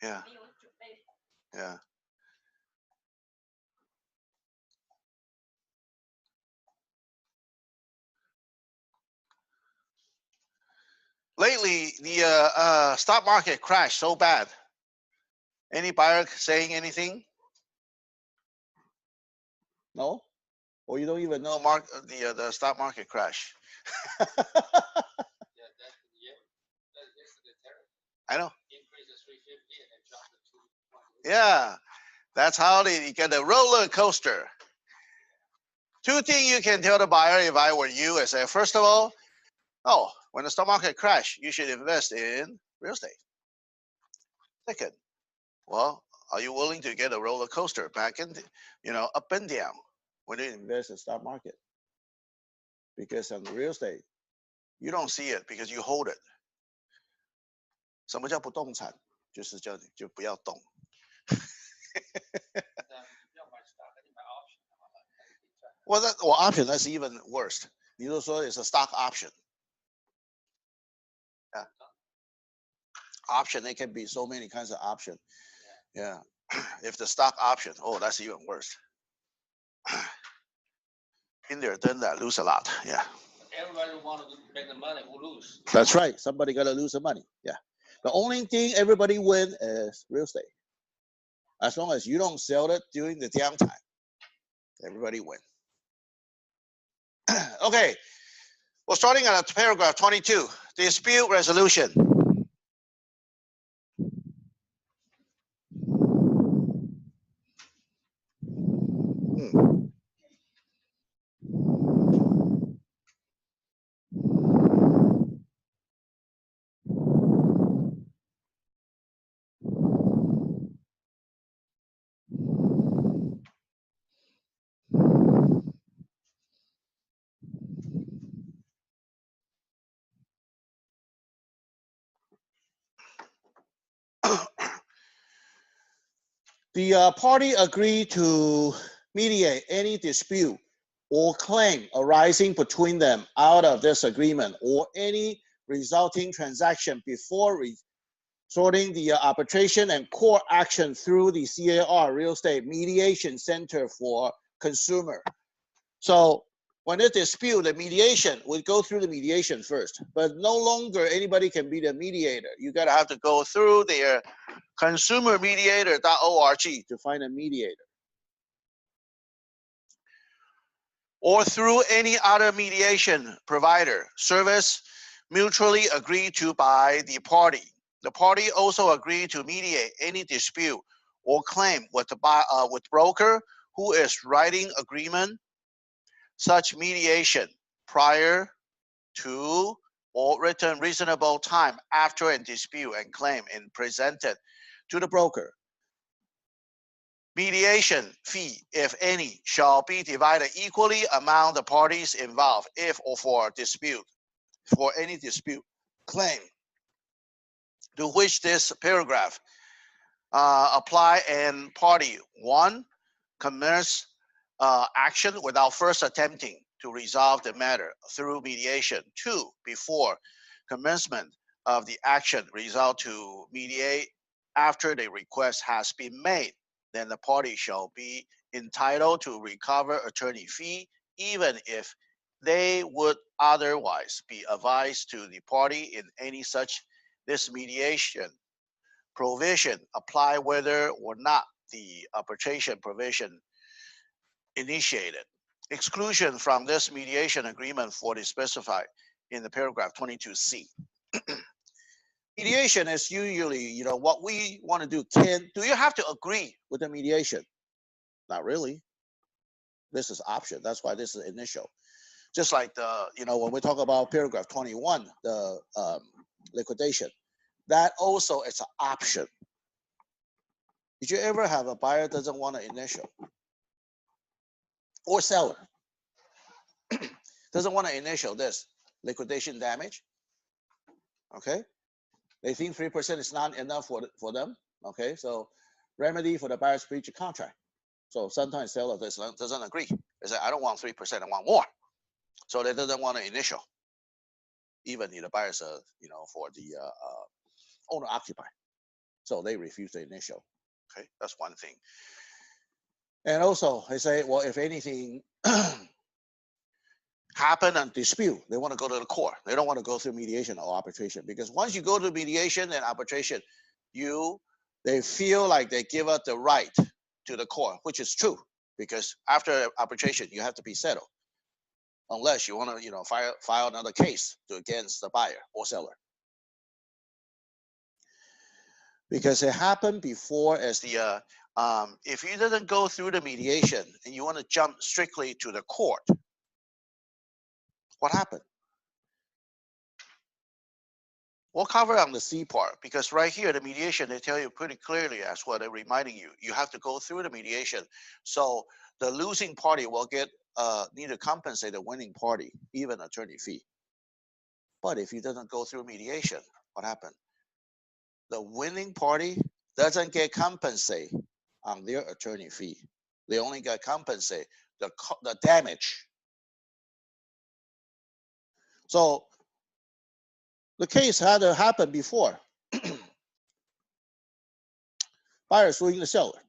Yeah. Yeah. Lately, the stock market crashed so bad. Any buyer saying anything? No? Or you don't even know the stock market crash? I know. Yeah, that's how you get a roller coaster. Two things you can tell the buyer if I were you is say, first of all, oh, when the stock market crash, you should invest in real estate. Second, well, are you willing to get a roller coaster back in, up and down when you invest in stock market? Because on real estate, you don't see it because you hold it. 什么叫不动产？就是叫你就不要动。Well, option that's even worse. 你就说 it's a stock option. Yeah. Option, it can be so many kinds of option. Yeah. If the stock option, oh, that's even worse. In there, done that, lose a lot. Yeah. Everybody wants to make the money, who lose? That's right. Somebody got to lose the money. Yeah. The only thing everybody win is real estate. As long as you don't sell it during the downtime, everybody win. Okay. Well, starting at paragraph 22, dispute resolution. The party agreed to mediate any dispute or claim arising between them out of this agreement or any resulting transaction before resorting the arbitration and court action through the CAR Real Estate Mediation Center for Consumer. So when they dispute the mediation, we go through the mediation first, but no longer anybody can be the mediator. You gotta have to go through their consumermediator.org to find a mediator. Or through any other mediation provider, service mutually agreed to by the party. The party also agreed to mediate any dispute or claim with the broker who is writing agreement. Such mediation prior to or written reasonable time after a dispute and claim is presented to the broker. Mediation fee, if any, shall be divided equally among the parties involved if or for any dispute claim to which this paragraph apply and party 1 commence action without first attempting to resolve the matter through mediation. 2, before commencement of the action result to mediate after the request has been made, then the party shall be entitled to recover attorney fee even if they would otherwise be advised to the party in any such. This mediation provision apply whether or not the arbitration provision initiated. Exclusion from this mediation agreement for the specified in the paragraph 22C. Mediation is usually, what we want to do. Do you have to agree with the mediation? Not really. This is option. That's why this is initial. Just like when we talk about paragraph 21, the liquidation, that also is an option. Did you ever have a buyer doesn't want an initial? Or seller doesn't want to initial this liquidation damage. Okay, they think 3% is not enough for them. Okay, so remedy for the buyer's breach of contract. So sometimes seller doesn't agree. They say, I don't want 3%, I want more. So they doesn't want an initial, even if the buyer's for the owner occupier. So they refuse the initial. Okay, that's one thing. And also, they say, well, if anything happen and dispute, they want to go to the court. They don't want to go through mediation or arbitration, because once you go to mediation and arbitration, they feel like they give up the right to the court, which is true, because after arbitration you have to be settled, unless you want to file another case against the buyer or seller. Because it happened before as the if you didn't go through the mediation and you want to jump strictly to the court, what happened? We'll cover on the C part, because right here, the mediation, they tell you pretty clearly as well. They're reminding you, you have to go through the mediation. So the losing party will get need to compensate the winning party, even attorney fee. But if you doesn't go through mediation, what happened? The winning party doesn't get compensated on their attorney fee. They only get compensated the damage. So the case had happened before. Buyer suing the seller,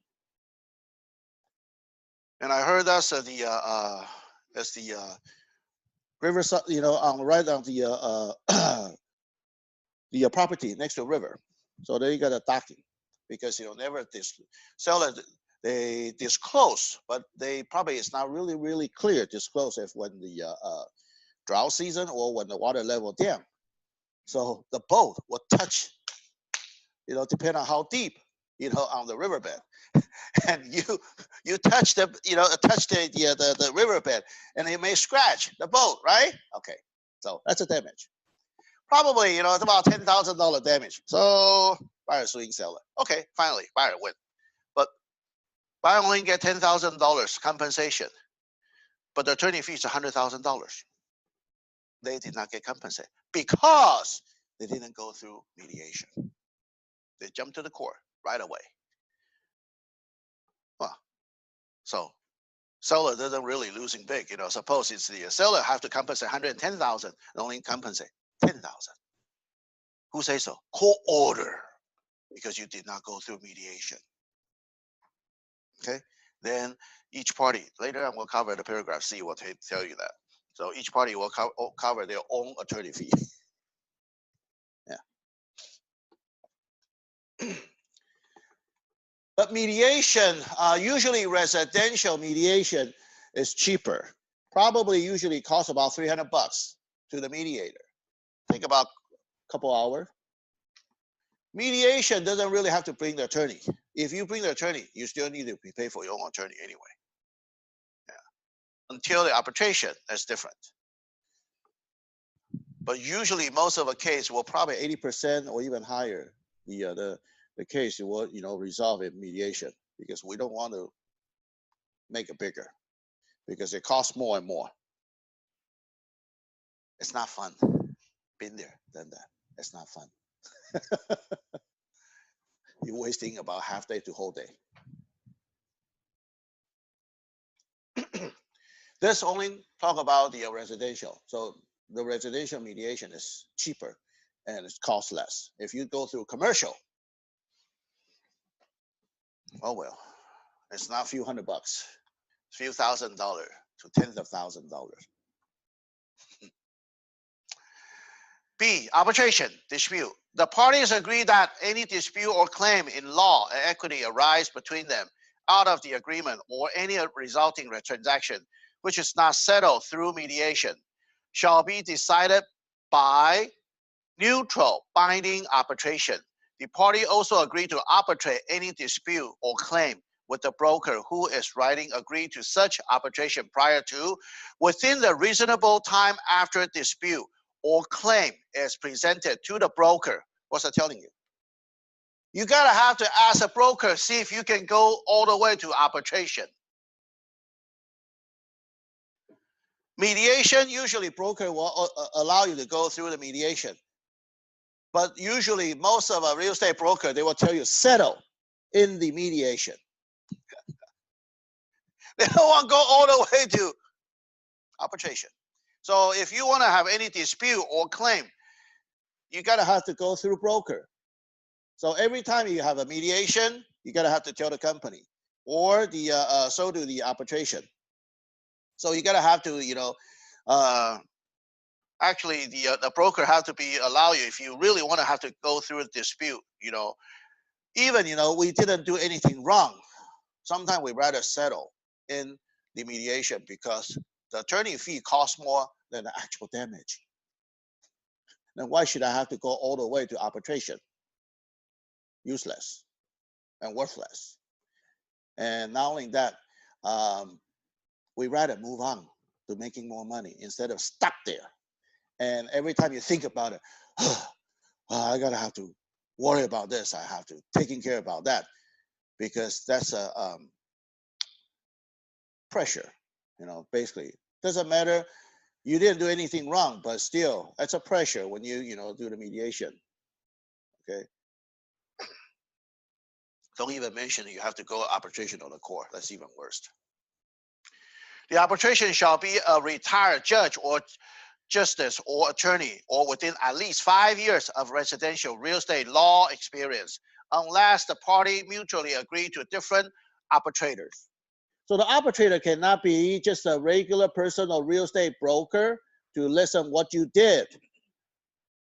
and I heard that's the riverside, on right on the the property next to the river. So they got a docking, because never seller, they disclose, but they probably, it's not really clear disclose if when the drought season or when the water level down. So the boat will touch, depending on how deep, on the riverbed, and you touch the riverbed, and it may scratch the boat, right? Okay, so that's a damage. Probably, it's about $10,000 damage. So buyer suing seller. Okay, finally, buyer win. But buyer only get $10,000 compensation, but the attorney fee is $100,000. They did not get compensated because they didn't go through mediation. They jumped to the court right away. Well, so seller doesn't really losing big. Suppose it's the seller have to compensate 110,000, and only compensate 10,000. Who say so? Court order, because you did not go through mediation. Okay, then each party, later on we'll cover the paragraph C, will tell you that. So each party will cover their own attorney fee. Yeah. But mediation, usually residential mediation is cheaper. Probably usually costs about $300 to the mediator. Take about a couple hours. Mediation doesn't really have to bring the attorney. If you bring the attorney, you still need to pay for your own attorney anyway. Yeah. Until the arbitration, that's different. But usually, most of a case will probably 80% or even higher. The case will resolve in mediation, because we don't want to make it bigger, because it costs more and more. It's not fun. Been there, done that. It's not fun. You're wasting about half day to whole day. This only talk about the residential. So the residential mediation is cheaper and it costs less. If you go through commercial, oh well, it's not a few $100, it's a few $1,000 to tens of thousands of dollars. B, arbitration dispute. The parties agree that any dispute or claim in law and equity arise between them out of the agreement or any resulting transaction which is not settled through mediation shall be decided by neutral binding arbitration. The party also agree to arbitrate any dispute or claim with the broker who is writing agree to such arbitration prior to, within the reasonable time after dispute or claim is presented to the broker. What's that telling you? You gotta have to ask a broker, see if you can go all the way to arbitration. Mediation, usually broker will allow you to go through the mediation. But usually most of a real estate broker, they will tell you settle in the mediation. They don't want to go all the way to arbitration. So if you want to have any dispute or claim, you gotta have to go through broker. So every time you have a mediation, you gotta have to tell the company, or the so do the arbitration. So you gotta have to, actually the broker have to be allow you if you really want to have to go through a dispute. Even we didn't do anything wrong. Sometimes we rather settle in the mediation because the attorney fee costs more than the actual damage. Then why should I have to go all the way to arbitration? Useless and worthless. And not only that, we rather move on to making more money instead of stuck there. And every time you think about it, I gotta have to worry about this. I have to taking care about that, because that's a pressure. Basically, doesn't matter. You didn't do anything wrong, but still, that's a pressure when you do the mediation. Okay. Don't even mention you have to go arbitration on the court. That's even worse. The arbitration shall be a retired judge or justice or attorney, or within at least 5 years of residential real estate law experience, unless the party mutually agree to different arbitrators. So the arbitrator cannot be just a regular person or real estate broker to listen what you did.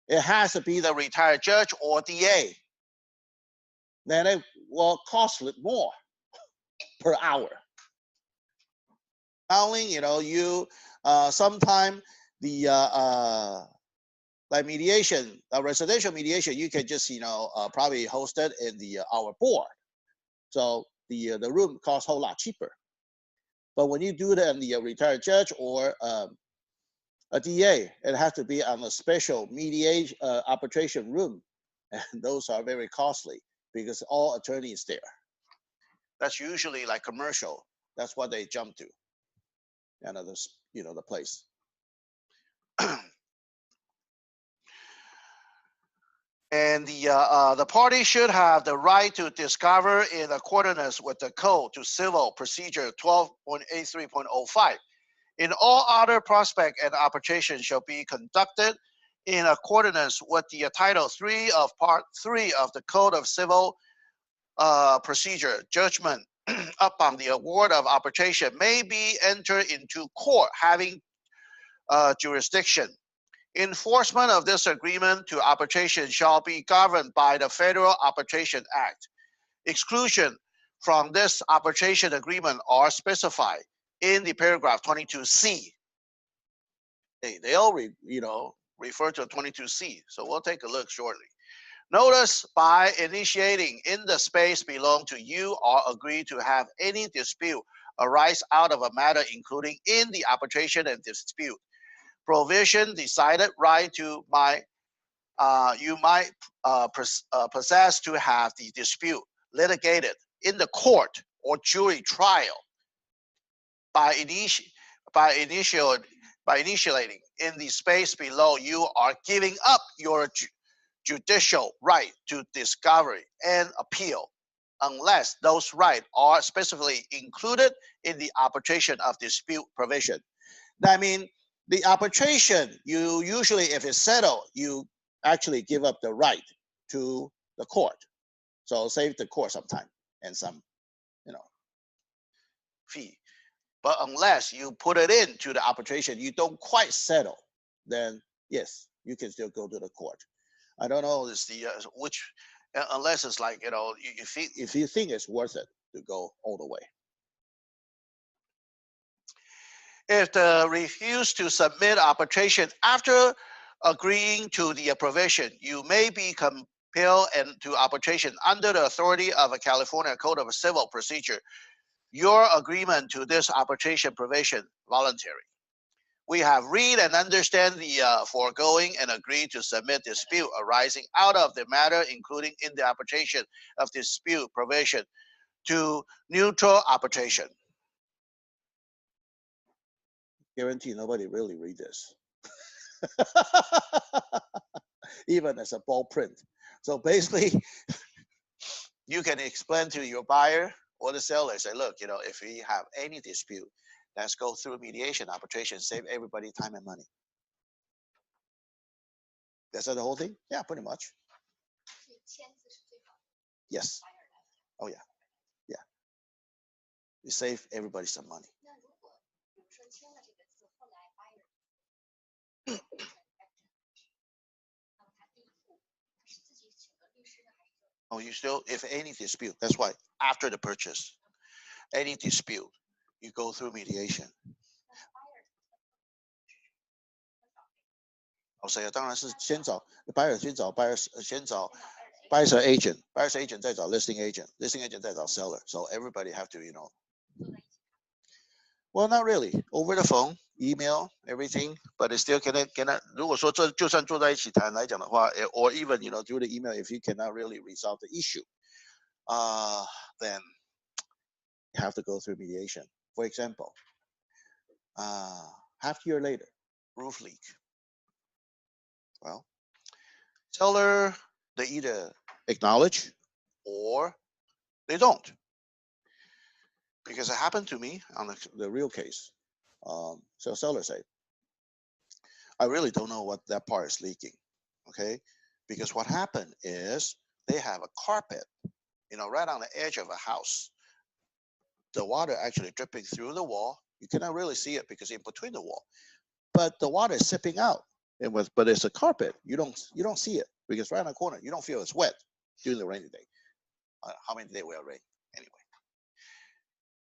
It has to be the retired judge or DA. Then it will cost more per hour. Not only you sometime the like mediation, residential mediation, you can just probably host it in our board. So the room costs a whole lot cheaper. But when you do that in the retired judge or a DA, it has to be on a special mediation arbitration room, and those are very costly because all attorneys there. That's usually like commercial. That's what they jump to. The place. And the party should have the right to discover in accordance with the Code to Civil Procedure 12.83.05. In all other prospect and arbitration shall be conducted in accordance with the Title 3 of Part 3 of the Code of Civil Procedure. Judgment upon the award of arbitration may be entered into court having jurisdiction. Enforcement of this agreement to arbitration shall be governed by the Federal Arbitration Act. Exclusion from this arbitration agreement are specified in the paragraph 22C. They all refer to 22C, so we'll take a look shortly. Notice by initiating in the space belong to you or agree to have any dispute arise out of a matter including in the arbitration and dispute provision decided right to you might possess to have the dispute litigated in the court or jury trial by initiating in the space below. You are giving up your judicial right to discovery and appeal unless those rights are specifically included in the arbitration of dispute provision. That means the arbitration, you usually, if it's settled, you actually give up the right to the court. So save the court some time and some, fee. But unless you put it into the arbitration, you don't quite settle, then yes, you can still go to the court. I don't know is the which unless it's like if you think it's worth it to go all the way. If the refuse to submit arbitration after agreeing to the provision, you may be compelled to arbitration under the authority of a California Code of Civil Procedure. Your agreement to this arbitration provision voluntary. We have read and understand the foregoing and agree to submit dispute arising out of the matter, including in the arbitration of dispute provision, to neutral arbitration. Guarantee nobody really read this. Even as a bold print. So basically, you can explain to your buyer or the seller, say, look, if we have any dispute, let's go through mediation, arbitration, save everybody time and money. That's the whole thing? Yeah, pretty much. Yes. Oh yeah. Yeah. You save everybody some money. Oh, you still, if any dispute, that's why after the purchase, any dispute, you go through mediation. 我谁啊？当然是先找 buyer， 先找 buyer， 先找 buyer's agent，buyer's agent 再找 listing agent，listing agent 再找 seller。So everybody have to, you know. Well, not really. Over the phone, email, everything, but it still cannot. 如果说这就算坐在一起谈来讲的话 or even, you know, through the email, if you cannot really resolve the issue, then you have to go through mediation. For example, half year later, roof leak. Well, seller, they either acknowledge or they don't. Because it happened to me on the real case. So seller said, I really don't know what that part is leaking. Okay. Because what happened is they have a carpet, you know, right on the edge of a house. The water actually dripping through the wall. You cannot really see it because in between the wall. But the water is sipping out. But it's a carpet. You don't see it because right in the corner, you don't feel it's wet during the rainy day. How many days will rain? Anyway.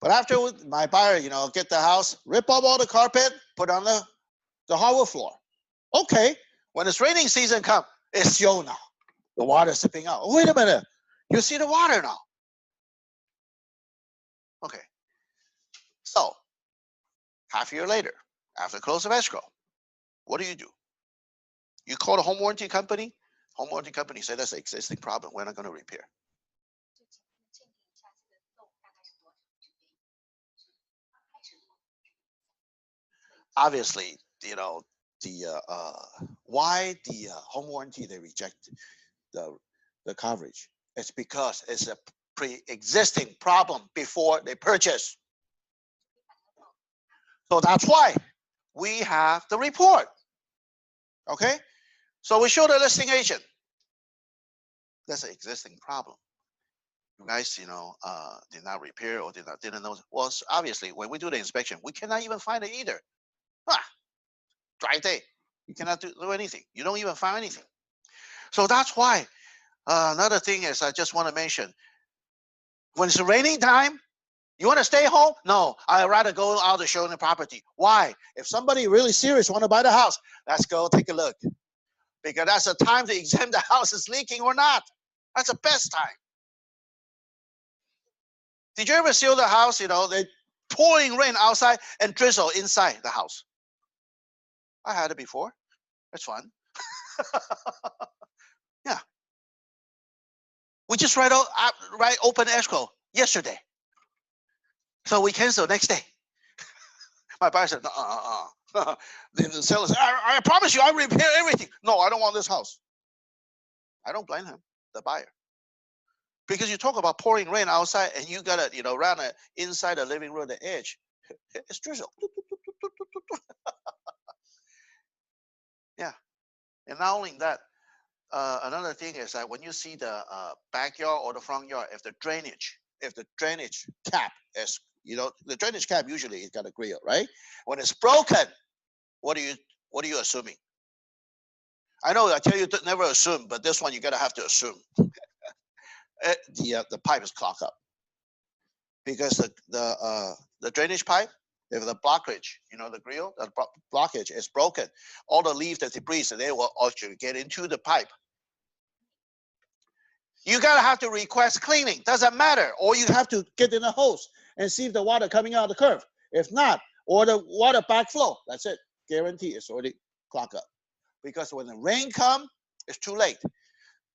But after my buyer, you know, get the house, rip up all the carpet, put on the hardwood floor. Okay, when it's raining season come, it's show now. The water sipping out. Oh, wait a minute. You see the water now. Okay. So, half a year later, after close of escrow, what do? You call the home warranty company. Home warranty company say that's an existing problem. We're not going to repair. Obviously, you know, why the home warranty they reject the coverage? It's because it's a pre-existing problem before they purchase. So that's why we have the report. Okay, so we show the listing agent. That's an existing problem. You guys, you know, did not repair or didn't know. Well, obviously, when we do the inspection, we cannot even find it either. Dry day. You cannot do anything. You don't even find anything. So that's why. Another thing is, I just want to mention, when it's raining time, you want to stay home? No, I'd rather go out to show the property. Why? If somebody really serious want to buy the house, let's go take a look. Because that's the time to examine the house is leaking or not. That's the best time. Did you ever see the house, you know, they pouring rain outside and drizzle inside the house? I had it before. It's fun. Yeah. We just write open escrow yesterday. So we cancel next day. My buyer said, The seller said, I promise you, I repair everything. No, I don't want this house. I don't blame him, the buyer. Because you talk about pouring rain outside and you got to, you know, around inside the living room, the edge, it's drizzle. Yeah. And not only that, another thing is that when you see the backyard or the front yard, if the drainage cap is, you know, the drainage cap usually is got a grill, right? When it's broken, what are you assuming? I know I tell you to never assume, but this one you gotta have to assume. The pipe is clogged up because the drainage pipe, if the blockage, you know, the grill, the blockage is broken, all the leaves, the debris, so they will actually get into the pipe. You gotta have to request cleaning. Doesn't matter, or you have to get in the hose and see if the water coming out of the curve. If not, or the water backflow. That's it. Guarantee it's already clogged up. Because when the rain comes, it's too late.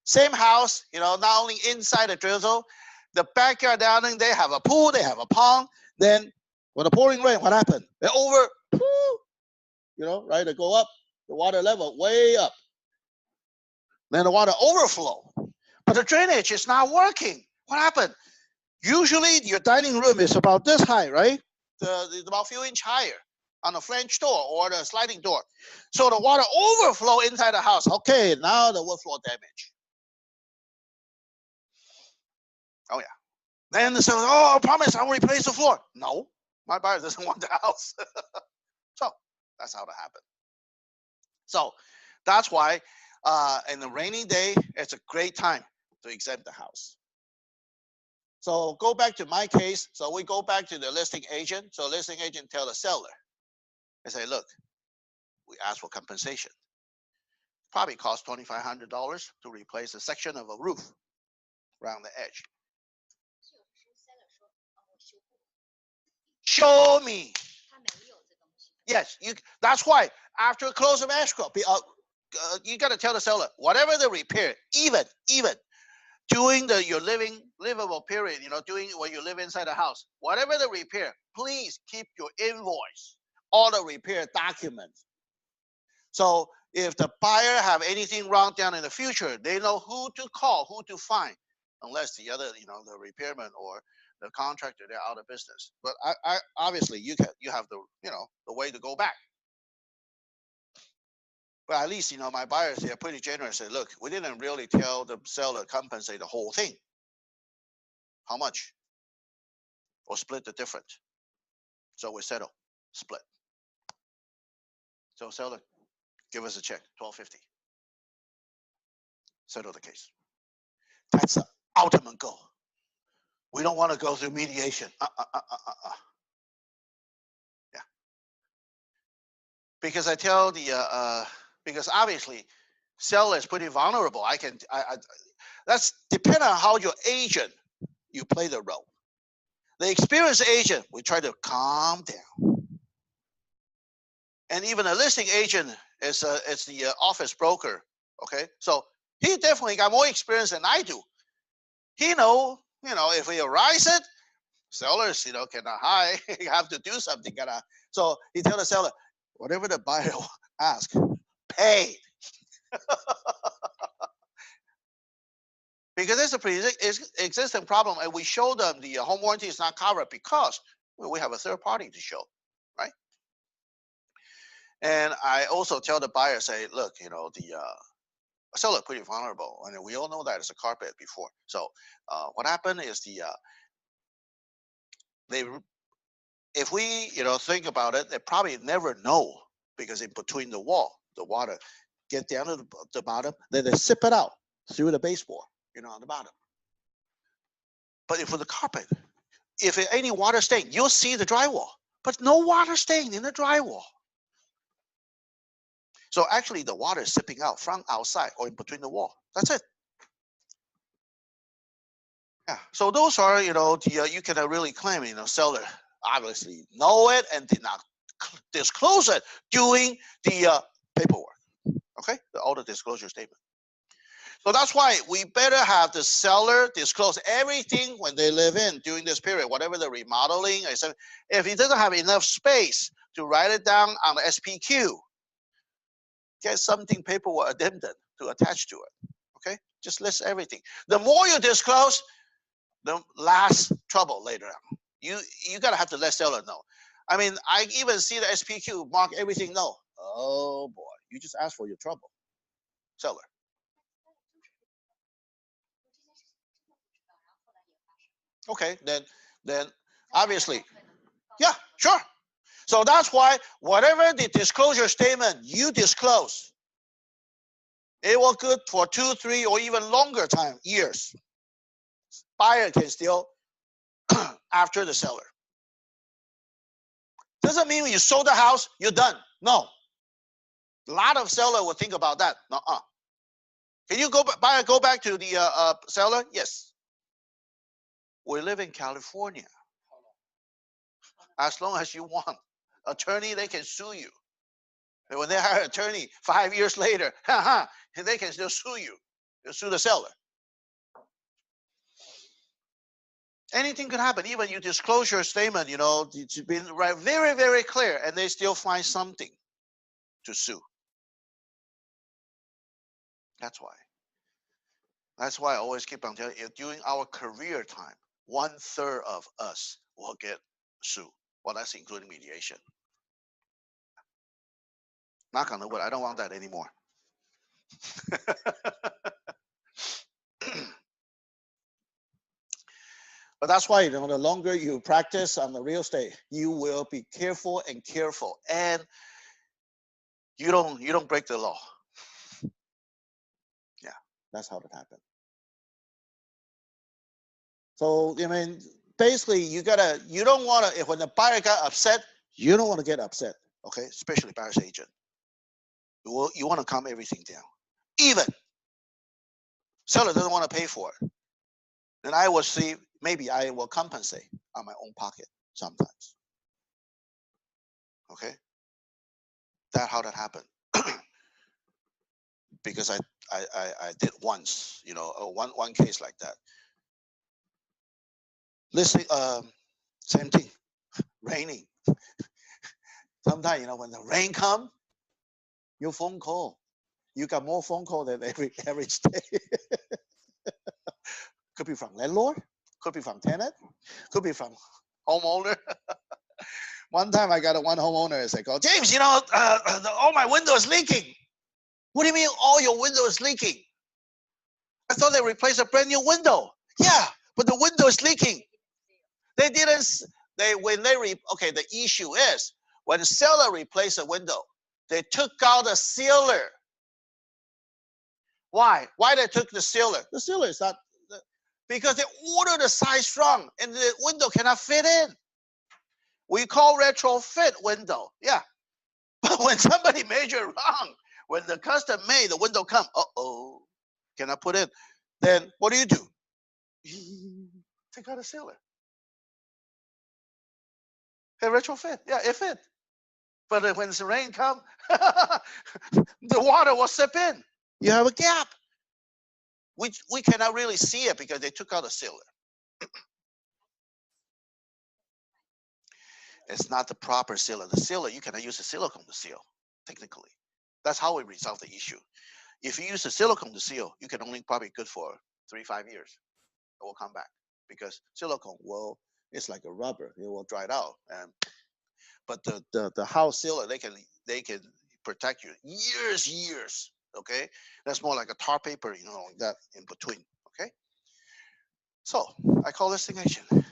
Same house, you know, not only inside the drizzle, the backyard down there, they have a pool, they have a pond. Then when the pouring rain, what happened? They you know, right? They go up, the water level way up. Then the water overflow. But the drainage is not working. What happened? Usually your dining room is about this high, right? About a few inches higher on the French door or the sliding door. So the water overflow inside the house. Okay, now the wood floor damage. Oh yeah. Then the seller, oh, I promise I'll replace the floor. No, my buyer doesn't want the house. So that's how that happened. So that's why in the rainy day, it's a great time to exempt the house. So go back to my case. So we go back to the listing agent. So listing agent tell the seller, I say, look, we ask for compensation. Probably cost $2,500 to replace a section of a roof around the edge. Show me. Yes, you. That's why after close of escrow, you got to tell the seller whatever the repair, even during your livable period, doing when you live inside the house, whatever the repair, please keep your invoice, all the repair documents. So if the buyer have anything wrong down in the future, they know who to call, who to find, unless the other, the repairman or the contractor, they're out of business. But I obviously you have the the way to go back. But at least my buyers, they're pretty generous. Say, look, we didn't really tell the seller compensate the whole thing. How much? Or split the difference. So we settle, split. So seller, give us a check, $1,250. Settle the case. That's the ultimate goal. We don't want to go through mediation. Yeah. Because I tell because obviously seller is pretty vulnerable. That's depending on how your agent you play the role. The experienced agent, we try to calm down. And even a listing agent is the office broker. Okay, so he definitely got more experience than I do. He if we arise it, sellers, cannot hide. You have to do something. So he tell the seller, whatever the buyer asks, pay. Because there's a pre-existing problem, and we show them the home warranty is not covered because we have a third party to show, right? And I also tell the buyer, say, look, the seller pretty vulnerable, and we all know that it's a carpet before. So what happened is they if we think about it, they probably never know because in between the wall, the water get down to the bottom, then they sip it out through the baseboard, on the bottom. But if with the carpet, if any water stain, you'll see the drywall, but no water stain in the drywall. So actually, the water is sipping out from outside or in between the wall. That's it. Yeah. So those are, you can really claim, seller obviously know it and did not disclose it during the paperwork. Okay, all the disclosure statement. So that's why we better have the seller disclose everything when they live in during this period, whatever the remodeling. If he doesn't have enough space to write it down on the SPQ, get something paperwork addendum to attach to it. Okay, just list everything. The more you disclose, the less trouble later on. You gotta have to let seller know. I mean, I even see the SPQ mark everything no. Oh boy, you just ask for your trouble, seller. Okay, then obviously, yeah, sure. So that's why whatever the disclosure statement you disclose, it will good for 2, 3, or even longer time, years. Buyer can still after the seller. Doesn't mean when you sold the house, you're done. No. A lot of seller will think about that. Nuh-uh. Can you go back to the seller? Yes. We live in California. As long as you want. Attorney, they can sue you. And when they hire an attorney 5 years later, they can still sue you. They'll sue the seller. Anything could happen. Even you disclose your statement, it's been very, very clear, and they still find something to sue. That's why. That's why I always keep on telling you, during our career time, 1/3 of us will get sued. Well, that's including mediation. Knock on the wood, I don't want that anymore. But that's why, the longer you practice on the real estate, you will be careful and careful, and you don't break the law. Yeah, that's how it happened. So I mean, basically, you don't want to. If when the buyer got upset, you don't want to get upset. Okay, especially buyer's agent. You want to calm everything down. Even seller doesn't want to pay for it, then I will see. Maybe I will compensate on my own pocket sometimes. Okay, how that happened. Because I did once, one case like that. Listen, same thing, raining. Sometimes, when the rain come, your phone call, you got more phone call than every average day. Could be from landlord, could be from tenant, could be from homeowner. One time I got one homeowner said, "Oh, James, all my windows leaking." What do you mean all your windows leaking? I thought they replaced a brand new window. Yeah, but the window is leaking. They didn't. Okay. The issue is when the seller replaced a window, they took out the sealer. Why? Why they took the sealer? The sealer is not because they ordered the size wrong and the window cannot fit in. We call retrofit window. Yeah, but when somebody measured wrong, when the custom made the window come, cannot put in. Then what do? Take out a sealer. Hey, retrofit. Yeah, it fit. But when the rain come, the water will seep in. You have a gap. We cannot really see it because they took out a sealer. It's not the proper sealer. The sealer, you cannot use a silicone to seal, technically. That's how we resolve the issue. If you use a silicone to seal, you can only probably good for 3-5 years. It will come back because silicone it's like a rubber. It will dry out. But the house sealer, they can protect you years. Okay, that's more like a tar paper, like that in between. Okay, so I call listing agent.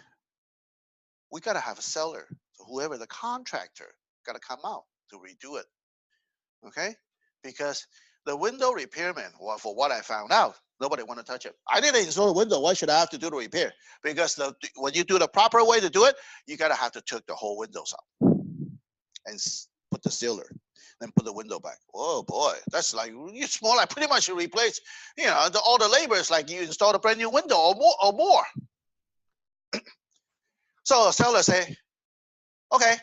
We gotta have a seller. So whoever the contractor gotta come out to redo it. Okay, because the window repairman, well, for what I found out, nobody want to touch it. I didn't install the window. Why should I have to do the repair? Because when you do the proper way to do it, you gotta have to take the whole windows out and put the sealer, then put the window back. Oh boy, that's like it's more like pretty much you replace, all the labor is like you installed a brand new window or more. So the seller say, okay,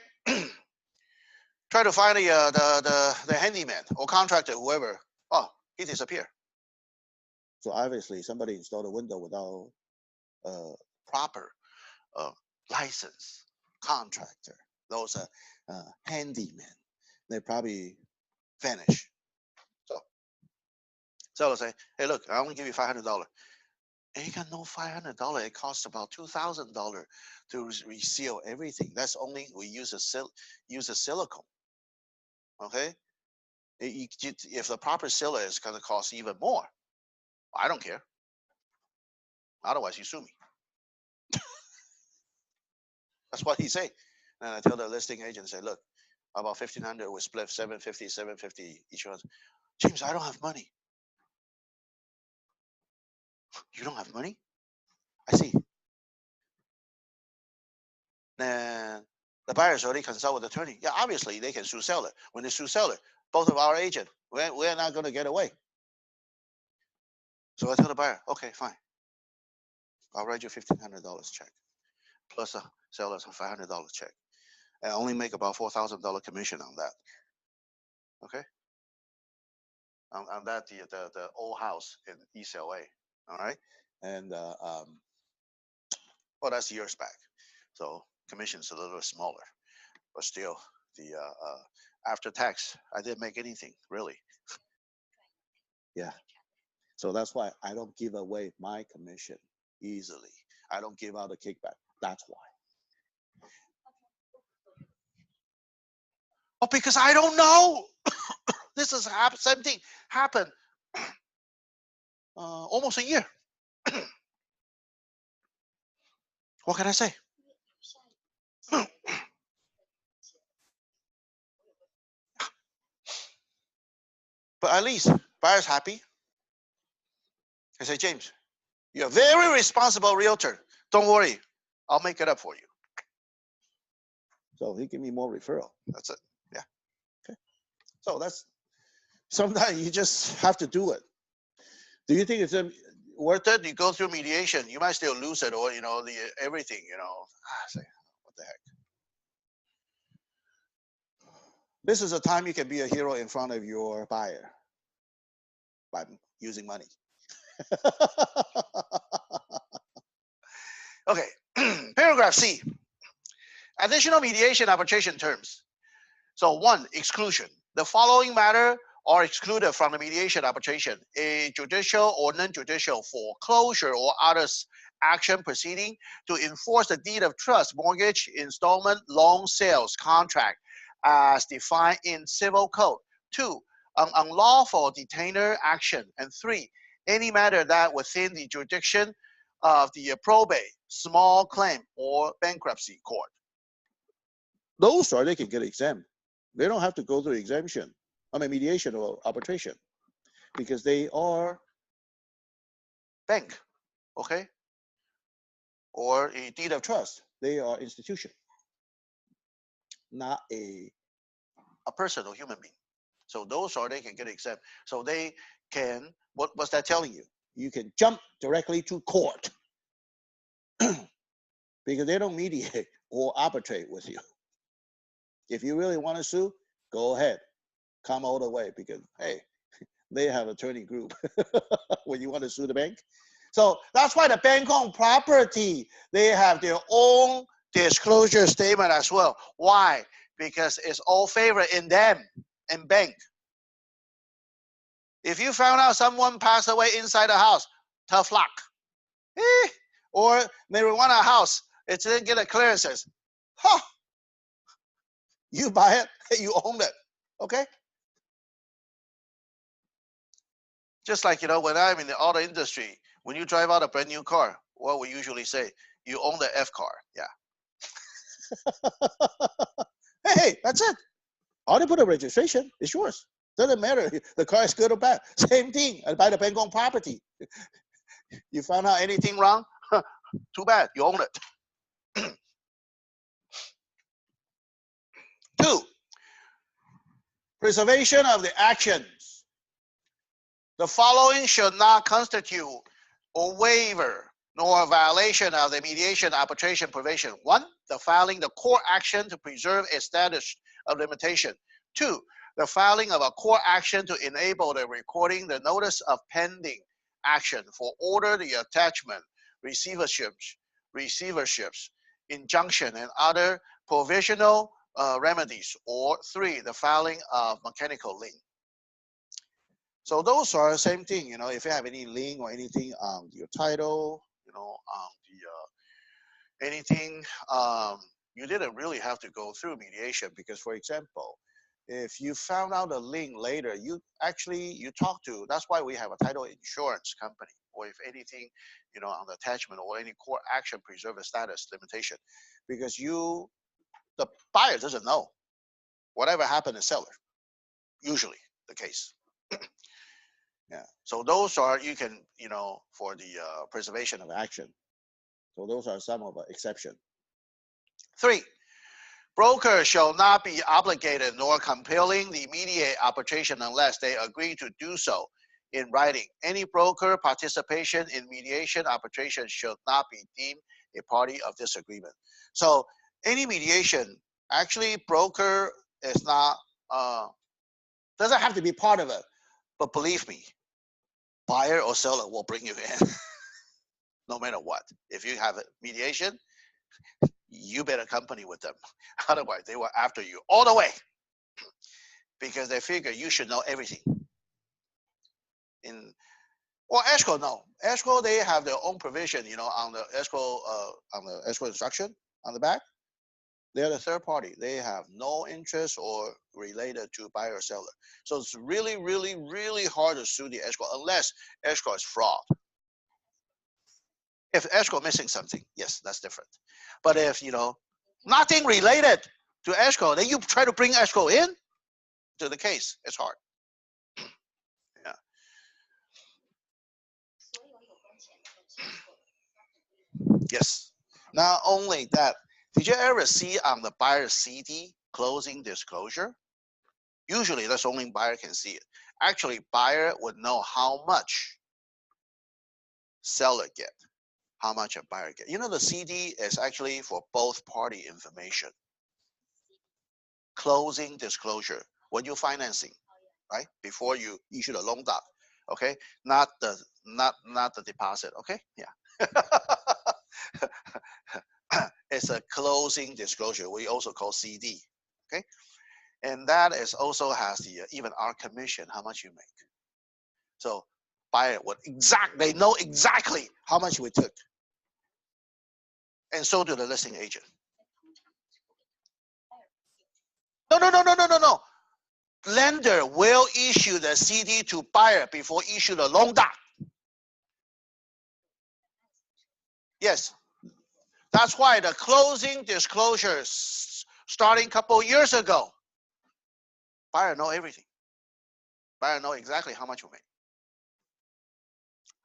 try to find the handyman or contractor, whoever. Oh, he disappeared. So obviously somebody installed a window without proper license contractor. Those handymen, they probably vanish. So seller say, hey, look, I only give you $500. And you got no $500. It costs about $2,000 to reseal everything. That's only we use a silicone. Okay, if the proper sealer is going to cost even more, I don't care. Otherwise, you sue me. That's what he say. And I tell the listing agent, say, look, about 1,500, we split 750 each one. James, I don't have money. You don't have money? I see. Then the buyer's already consult with the attorney. Yeah, obviously they can sue seller. When they sue seller, both of our agent, we're not going to get away. So I tell the buyer, okay, fine. I'll write you $1,500 check plus a seller's $500 check. And I only make about $4,000 commission on that. Okay. On that the old house in East LA. All right. And well, that's years back. So commission's a little smaller, but still the after tax, I didn't make anything really. Yeah. So that's why I don't give away my commission easily. I don't give out a kickback. That's why. Oh, because I don't know. This is same thing happened almost a year. What can I say? But at least buyer's happy. I say, James, you're a very responsible realtor. Don't worry, I'll make it up for you. So he give me more referral. That's it. Yeah. Okay. So that's sometimes you just have to do it. Do you think it's worth it? You go through mediation, you might still lose it, or the everything. Say, what the heck? This is a time you can be a hero in front of your buyer by using money. Okay, paragraph C. Additional mediation arbitration terms. So 1, exclusion. The following matter are excluded from the mediation arbitration: a judicial or non-judicial foreclosure or others action proceeding to enforce the deed of trust, mortgage, installment, loan sales contract as defined in civil code. 2, an unlawful detainer action. And 3, any matter that within the jurisdiction of the probate, small claim, or bankruptcy court. Those they can get exempt. They don't have to go through exemption, mediation or arbitration, because they are bank, okay, or a deed of trust. They are institution, not a person or human being. So those they can get exempt. So they can, what's that telling you? You can jump directly to court because they don't mediate or arbitrate with you. If you really want to sue, go ahead, come all the way, because hey, they have attorney group when you want to sue the bank. So that's why the bank-owned property, they have their own disclosure statement as well. Why? Because it's all favor in them and bank. If you found out someone passed away inside the house, tough luck. Or marijuana house, it didn't get a clearances. Huh. You buy it, you own it. Okay? Just like, when I'm in the auto industry, when you drive out a brand new car, what we usually say, you own the F car. Yeah. Hey, that's it. All they put a registration, it's yours. Doesn't matter the car is good or bad. Same thing. I buy the bank-owned property. You found out anything wrong? Too bad. You own it. 2, preservation of the actions. The following should not constitute a waiver nor a violation of the mediation arbitration provision. 1, the filing the court action to preserve a status of limitation. 2, the filing of a court action to enable the recording the notice of pending action for order the attachment, receiverships, injunction, and other provisional remedies. Or 3, the filing of mechanical lien. So those are the same thing, if you have any lien or anything on your title, on the anything, you didn't really have to go through mediation, because, for example, if you found out a lien later, you talk to, that's why we have a title insurance company, or if anything, on the attachment or any court action preserve a status limitation, because the buyer doesn't know whatever happened to seller, usually the case. Yeah. So those are, you can, for the preservation of action. So those are some of the exceptions. 3, broker shall not be obligated nor compelling the immediate arbitration unless they agree to do so in writing. Any broker participation in mediation arbitration should not be deemed a party of disagreement. So any mediation, actually broker is not, doesn't have to be part of it. But believe me, buyer or seller will bring you in no matter what. If you have a mediation, you better company with them. Otherwise, they will after you all the way, because they figure you should know everything. Or escrow, no. Escrow, they have their own provision, on the escrow instruction on the back. They're the third party. They have no interest or related to buyer or seller. So it's really, really, really hard to sue the escrow unless escrow is fraud. If escrow missing something, yes, that's different. But if nothing related to escrow, then you try to bring escrow in to the case, it's hard. Yeah. Yes. Not only that, did you ever see on the buyer's CD closing disclosure? Usually, that's only buyer can see it. Actually, buyer would know how much seller get, how much a buyer get. The CD is actually for both party information. Closing disclosure when you're financing, right? Before you issue the loan doc, okay? Not the deposit, okay? Yeah. It's a closing disclosure. We also call CD, okay? And that is also has the even our commission, how much you make. So buyer would they know exactly how much we took, and so do the listing agent. No. Lender will issue the CD to buyer before issue the loan doc. Yes, that's why the closing disclosures starting couple years ago, buyer know everything. Buyer know exactly how much we make.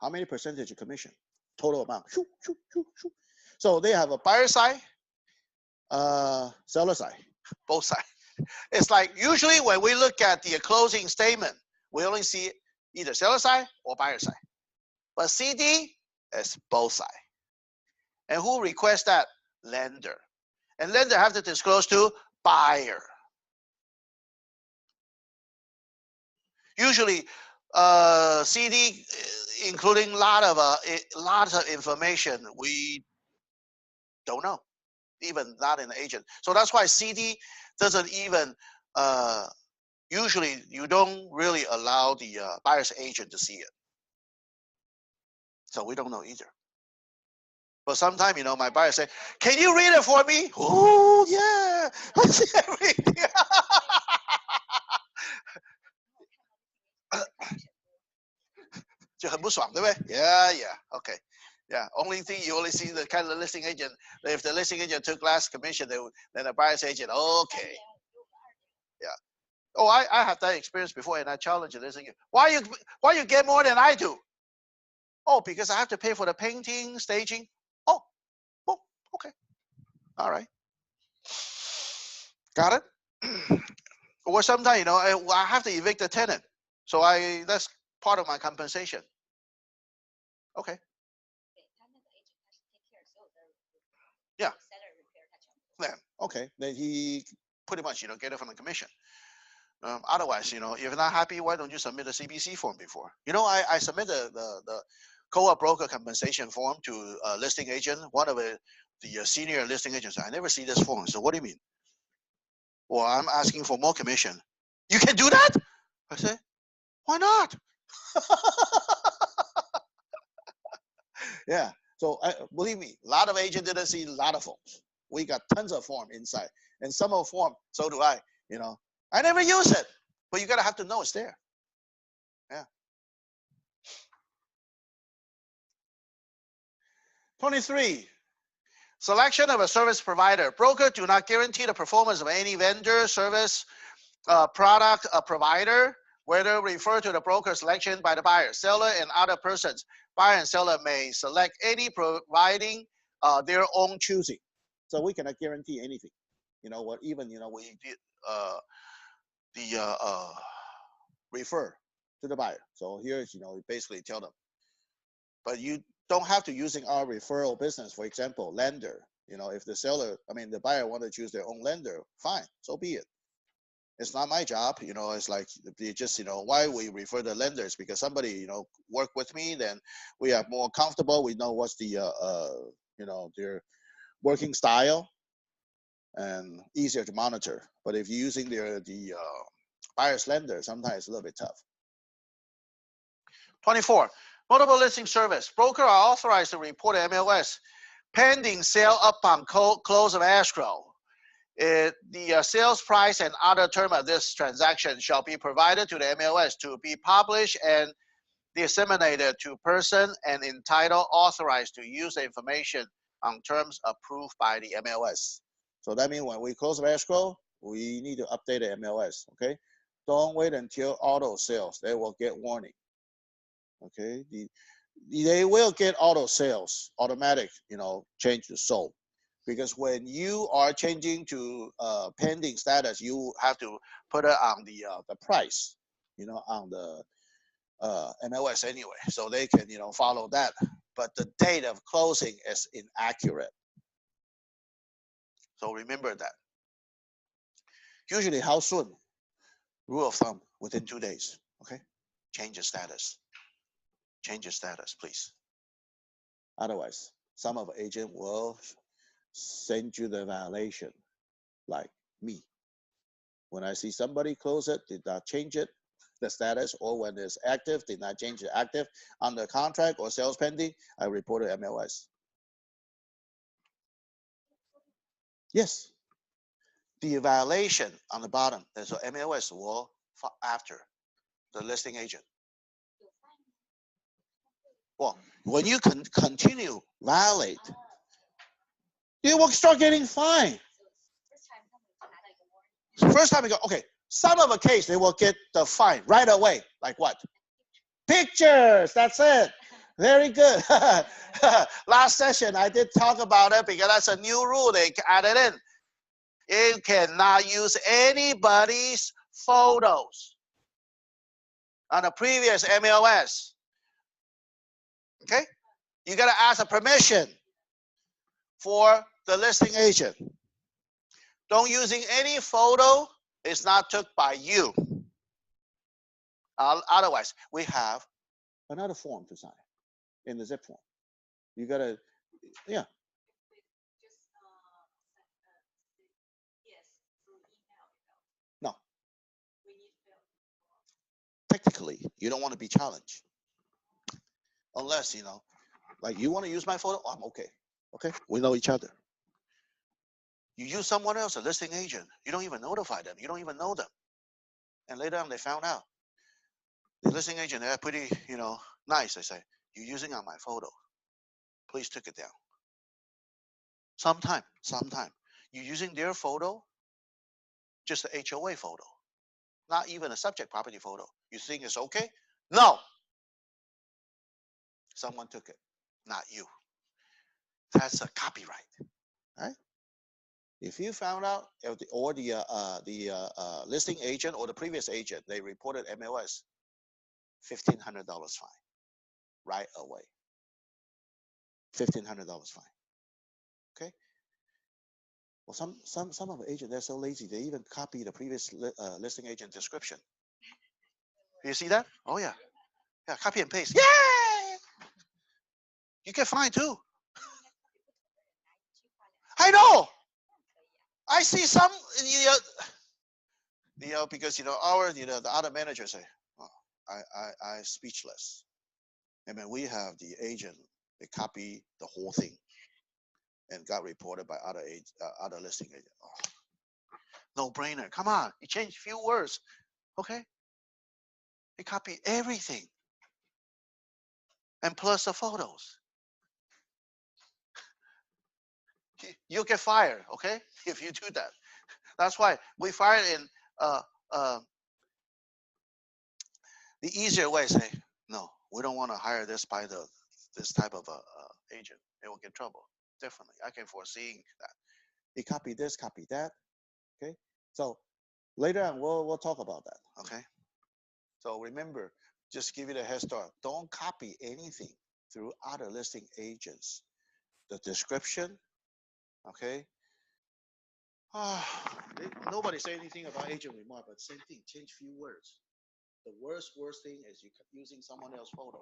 How many percentage of commission? Total amount. So they have a buyer side, seller side, both sides. It's like usually when we look at the closing statement, we only see either seller side or buyer side. But CD is both sides. And who requests that? Lender. And lender have to disclose to buyer. Usually, CD, including lots of information we don't know, even not in the agent. So that's why CD doesn't even. Usually, you don't really allow the buyer's agent to see it. So we don't know either. But sometimes, my buyer say, "Can you read it for me?" Oh yeah, I see everything.就很不爽，对不对 Yeah, okay. Yeah, only thing you only see the kind of listing agent. If the listing agent took less commission, then the buyer's agent, okay. Yeah. Oh, I have that experience before, and I challenge the listing agent. Why you get more than I do? Oh, because I have to pay for the painting, staging. Oh, okay. All right. Got it? Or sometimes, I have to evict the tenant. So that's part of my compensation. Okay. Yeah. Then okay. Then he pretty much, get it from the commission. Otherwise, if you're not happy, why don't you submit a CBC form before? I submit the co-op broker compensation form to a listing agent. One of the senior listing agents, I never see this form. So what do you mean? Well, I'm asking for more commission. You can do that? I say, why not? Yeah. So believe me, a lot of agents didn't see a lot of forms. We got tons of form inside, and some of form. So do I. I never use it, but you gotta have to know it's there. Yeah. 23. Selection of a service provider. Broker do not guarantee the performance of any vendor, service, product, provider, whether refer to the broker selection by the buyer, seller, and other persons. Buyer and seller may select any providing their own choosing. So we cannot guarantee anything. What even we did the refer to the buyer. So here's we basically tell them, but you don't have to using our referral business. For example, lender. If the buyer want to choose their own lender, fine, so be it. It's not my job. It's like they just why we refer the lenders, because somebody work with me, then we are more comfortable. We know what's the their working style and easier to monitor. But if you're using the buyer's lender, sometimes it's a little bit tough. 24. Multiple listing service. Broker are authorized to report MLS pending sale upon close of escrow. The sales price and other term of this transaction shall be provided to the MLS to be published and disseminated to person and entitled authorized to use the information on terms approved by the MLS. So that means when we close the escrow, we need to update the MLS, okay? Don't wait until auto sales. They will get warning, okay? They will get auto sales, automatic, change to sold. Because when you are changing to pending status, you have to put it on the price, on the MLS anyway, so they can follow that. But the date of closing is inaccurate. So remember that. Usually, how soon? Rule of thumb, within 2 days. Okay, change the status. Change the status, please. Otherwise, some of the agent will send you the violation, like me. When I see somebody close it, did not change it, the status, or when it's active, did not change it active under contract or sales pending, I reported MLS. Yes. The violation on the bottom, there's an MLS will after the listing agent. Well, when you can continue violate, you will start getting fined. First time you go, okay, some of the case they will get the fine right away. Like what? Pictures, that's it. Very good. Last session I did talk about it because that's a new rule they added in. You cannot use anybody's photos on the previous MLS. Okay? You got to ask a permission for the listing agent. Don't using any photo is not took by you. Otherwise, we have another form to sign in the zip form. You got to, yeah. No. Technically, you don't want to be challenged. Unless, like you want to use my photo, I'm okay. Okay? We know each other. You use someone else, a listing agent. You don't even notify them. You don't even know them. And later on, they found out. The listing agent, they're pretty, nice. They say, you're using on my photo. Please take it down. Sometime. You're using their photo, just the HOA photo. Not even a subject property photo. You think it's okay? No. Someone took it, not you. That's a copyright, right? If you found out, or the listing agent or the previous agent, they reported MLS, $1,500 fine, right away. $1,500 fine. Okay. Well, some of the agents, they're so lazy, they even copy the previous listing agent description. You see that? Oh yeah, yeah. Copy and paste. Yeah. You get fined too. I know. I see some, because our the other manager say, oh, I speechless. I mean, we have the agent, they copy the whole thing, and got reported by other listing agent. Oh, no brainer. Come on, you change a few words, okay? They copy everything, and plus the photos. You'll get fired, okay? If you do that. That's why we fired in the easier way. Say no, we don't want to hire this type of agent. They will get trouble. Definitely, I can foresee that. They copy this, copy that. Okay, so later on we'll talk about that. Okay, so remember, just give it a head start. Don't copy anything through other listing agents. The description, okay. Nobody say anything about agent remark, but same thing. Change few words. The worst thing is you using someone else's photo.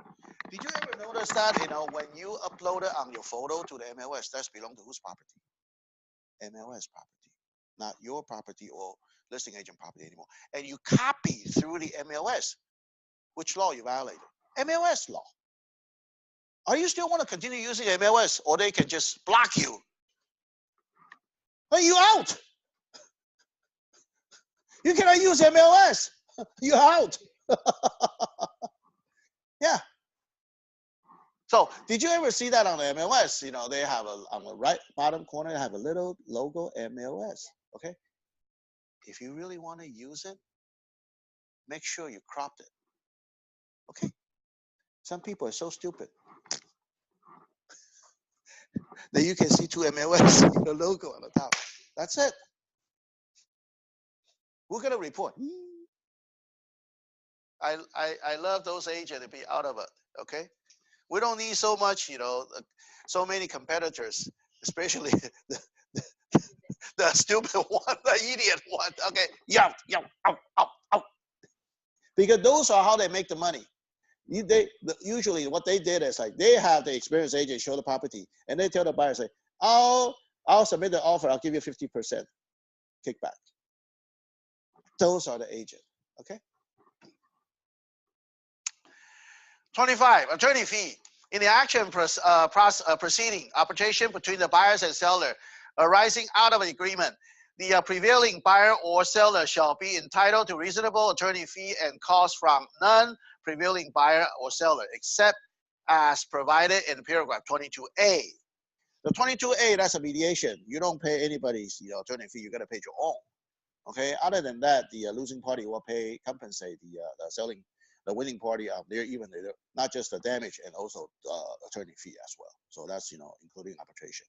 Did you ever notice that, when you upload it on your photo to the MLS, that's belong to whose property? MLS property, not your property or listing agent property anymore. And you copy through the MLS. Which law you violated? MLS law. Are you still want to continue using MLS, or they can just block you? Are you out? You cannot use MLS. You're out. Yeah. So did you ever see that on the MLS? You know, they have on the right bottom corner, they have a little logo MLS. Okay. If you really want to use it, make sure you cropped it. Okay. Some people are so stupid that you can see two MLS the logo on the top. That's it. We're gonna report. I love those agents to be out of it. Okay. We don't need so much, you know, so many competitors, especially the stupid one, the idiot one. Okay, yeah, out. Because those are how they make the money. Usually what they did is like they have the experienced agent show the property, and they tell the buyer, say, I'll submit the offer. I'll give you 50% kickback. Those are the agent. Okay. 25, attorney fee. In the action proceeding, arbitration between the buyers and seller arising out of an agreement, the prevailing buyer or seller shall be entitled to reasonable attorney fee and costs from non-prevailing buyer or seller, except as provided in paragraph 22A. The 22A, that's a mediation. You don't pay anybody's attorney fee. You got to pay your own. Okay. Other than that, the losing party will compensate the winning party. They're not just the damage and also attorney fee as well. So that's including arbitration.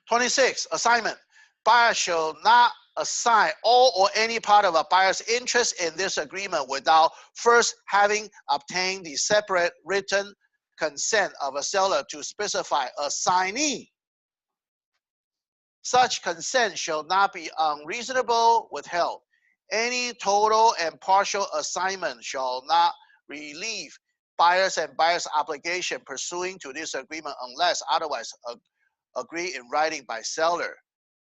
26, assignment. Buyer shall not assign all or any part of a buyer's interest in this agreement without first having obtained the separate written consent of a seller to specify assignee. Such consent shall not be unreasonable withheld. Any total and partial assignment shall not relieve buyers and buyers' obligation pursuing to this agreement unless otherwise agreed in writing by seller.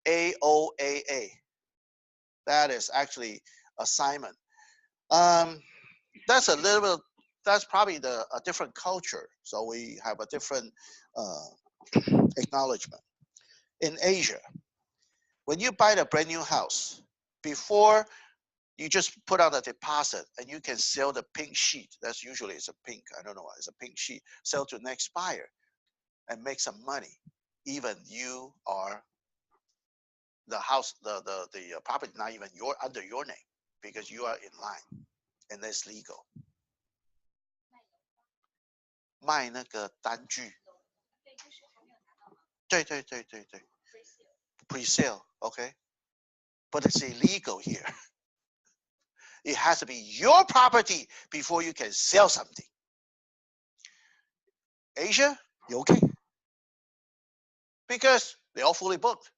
AOAA. That is actually assignment. That's a little bit. That's probably a different culture. So we have a different acknowledgement. In Asia, when you buy a brand new house, before you just put on a deposit and you can sell the pink sheet. That's usually it's a pink. I don't know why it's a pink sheet. Sell to next buyer and make some money. Even you are the house, the property not even under your name because you are in line and that's legal. 卖那个单据，对 pre-sale, okay, but it's illegal here. It has to be your property before you can sell something. Asia, you okay? Because they're all fully booked.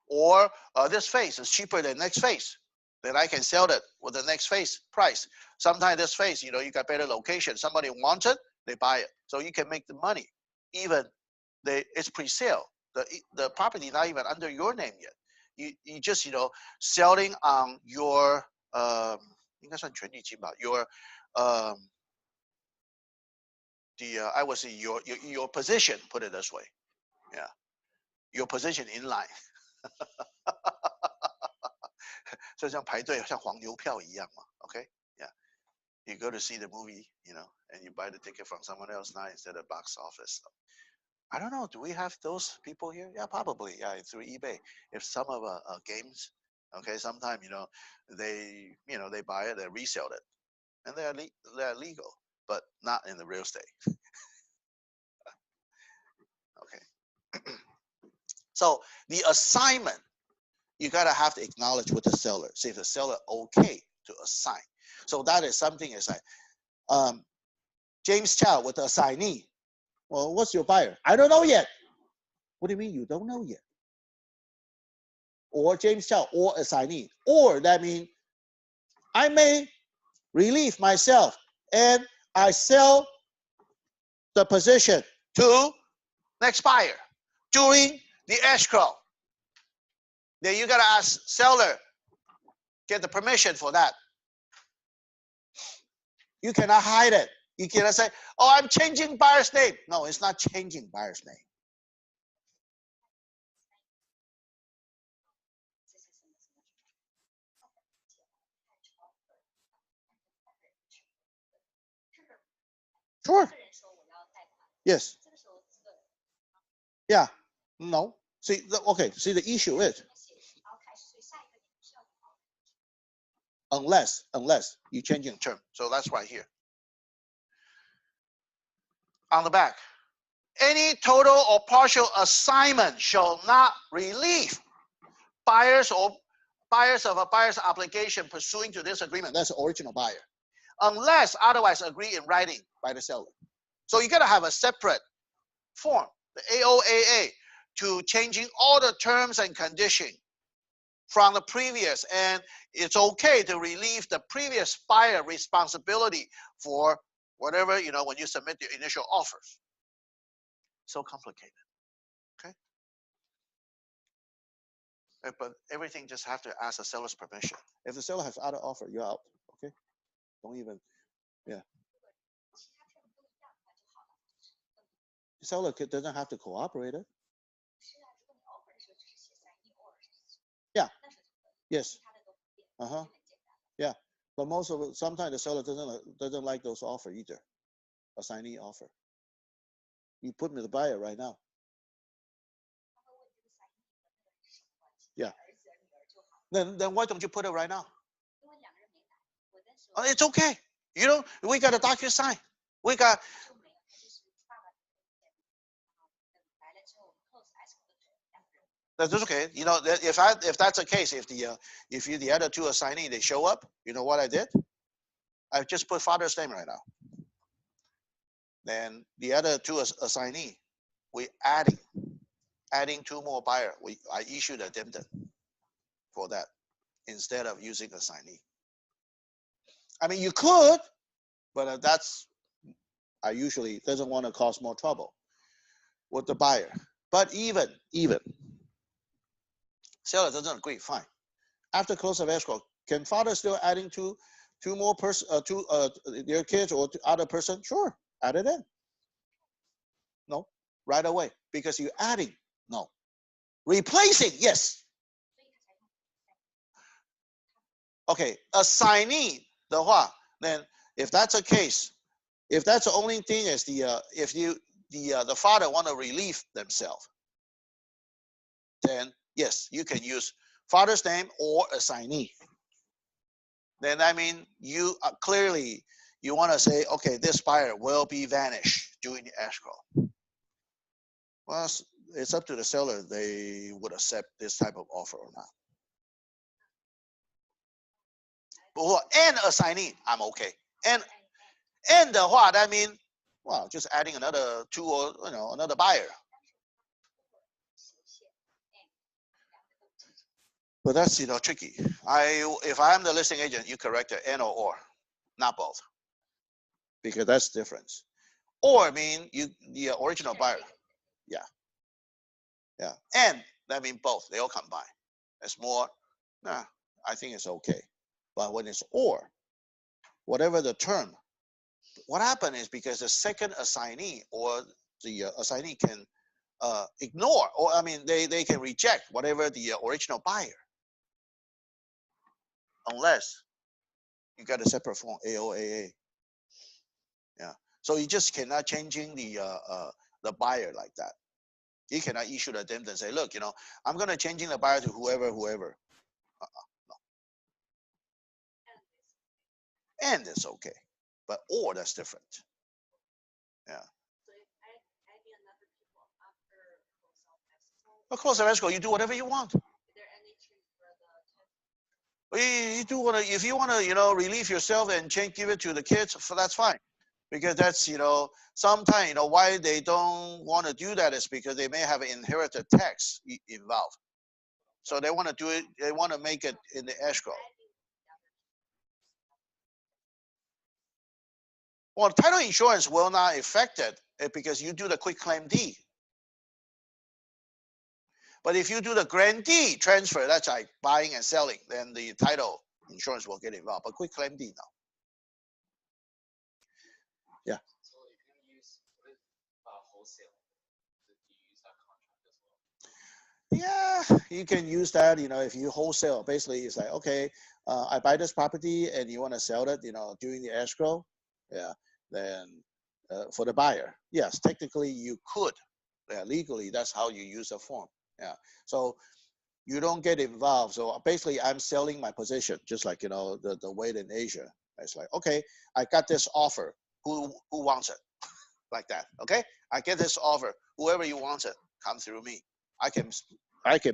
Or this phase is cheaper than next phase. Then I can sell that with the next phase price. Sometimes this phase, you got better location. Somebody wants it, they buy it. So you can make the money. Even it's pre-sale. The property not even under your name yet. You just selling on your 应该算权利金吧 your I would say your position, put it this way. Yeah. Your position in line. 就像排队像黄牛票一样嘛 okay, yeah, you go to see the movie, and you buy the ticket from someone else now instead of box office. I don't know, do we have those people here? Yeah, probably, yeah, through eBay. If some of games, okay, sometimes they buy it, they resell it, and they're legal, but not in the real estate. Okay. So the assignment, you gotta have to acknowledge with the seller. See if the seller okay to assign. So that is something is like James Chow with the assignee. Well, what's your buyer? I don't know yet. What do you mean you don't know yet? Or James Chow or assignee. Or that means I may relieve myself and I sell the position to next buyer during the escrow. Then you gotta ask seller, get the permission for that. You cannot hide it. You cannot say, oh, I'm changing buyer's name. No, it's not changing buyer's name. Sure. Yes. Yeah. No. See, okay. See, the issue is unless you changing term. So that's right here. On the back, any total or partial assignment shall not relieve buyers of a buyer's obligation pursuing to this agreement. That's the original buyer, unless otherwise agreed in writing by the seller. So you gotta have a separate form, the AOAA, to changing all the terms and conditions from the previous, and it's okay to relieve the previous buyer responsibility for whatever, when you submit your initial offers. So complicated, okay? But everything just have to ask the seller's permission. If the seller has other offer, you're out, okay? Don't even, yeah. The seller doesn't have to cooperate it. Yeah. Yes. Yeah. But most of it, sometimes the seller doesn't like those offer either. Assignee offer. You put me the buyer right now. Yeah. Then why don't you put it right now? It's okay. We got a DocuSign. We got. That's okay. If that's the case, if the other two assignee they show up, you know what I did? I just put father's name right now. Then the other two assignee, we adding two more buyer. I issued a addendum for that instead of using assignee. I mean, you could, but I usually doesn't want to cause more trouble with the buyer. But even seller doesn't agree, fine. After close of escrow, can father still adding two more person, their kids or other person? Sure, add it in. No, right away because you're adding. No, replacing. Yes. Okay, assignee 的话, then if that's the case, if that's the only thing is if the father want to relieve themselves, then yes, you can use father's name or assignee. Then I mean you clearly you want to say, okay, this buyer will be vanished during the escrow. Well, it's up to the seller. They would accept this type of offer or not. And assignee, I'm okay. And the what? I mean, well, just adding another two or another buyer. But that's tricky. If I'm the listing agent, you correct it, and or, not both, because that's the difference. Or I mean, the original buyer, yeah, and that means both. They all combine. It's more. Nah, I think it's okay. But when it's or, whatever the term, what happened is because the second assignee or the assignee can ignore, or I mean, they can reject whatever the original buyer, unless you got a separate form, AOAA. Yeah. So you just cannot changing the buyer like that. You cannot issue the addendum and say, look, I'm gonna changing the buyer to whoever. No. And it's okay, but or that's different. Yeah. Of course, the escrow, you do whatever you want. You do want to, if you want to, relieve yourself and give it to the kids, that's fine. Because that's, sometimes, why they don't want to do that is because they may have an inherited tax involved. So they want to do it, they want to make it in the escrow. Well, title insurance will not affect it because you do the quick claim deed. But if you do the grantee transfer, that's like buying and selling, then the title insurance will get involved. But quick claim deed, no. Yeah. So if you use wholesale, do you use that contract as Yeah, well? you can use that. If you wholesale, basically it's like, okay, I buy this property and you want to sell it, during the escrow, yeah, then for the buyer. Yes, technically you could. Yeah, legally, that's how you use a form. Yeah. So you don't get involved. So basically, I'm selling my position, just like the weight in Asia. It's like, okay, I got this offer. Who wants it? Like that. Okay, I get this offer. Whoever you want it, come through me. I can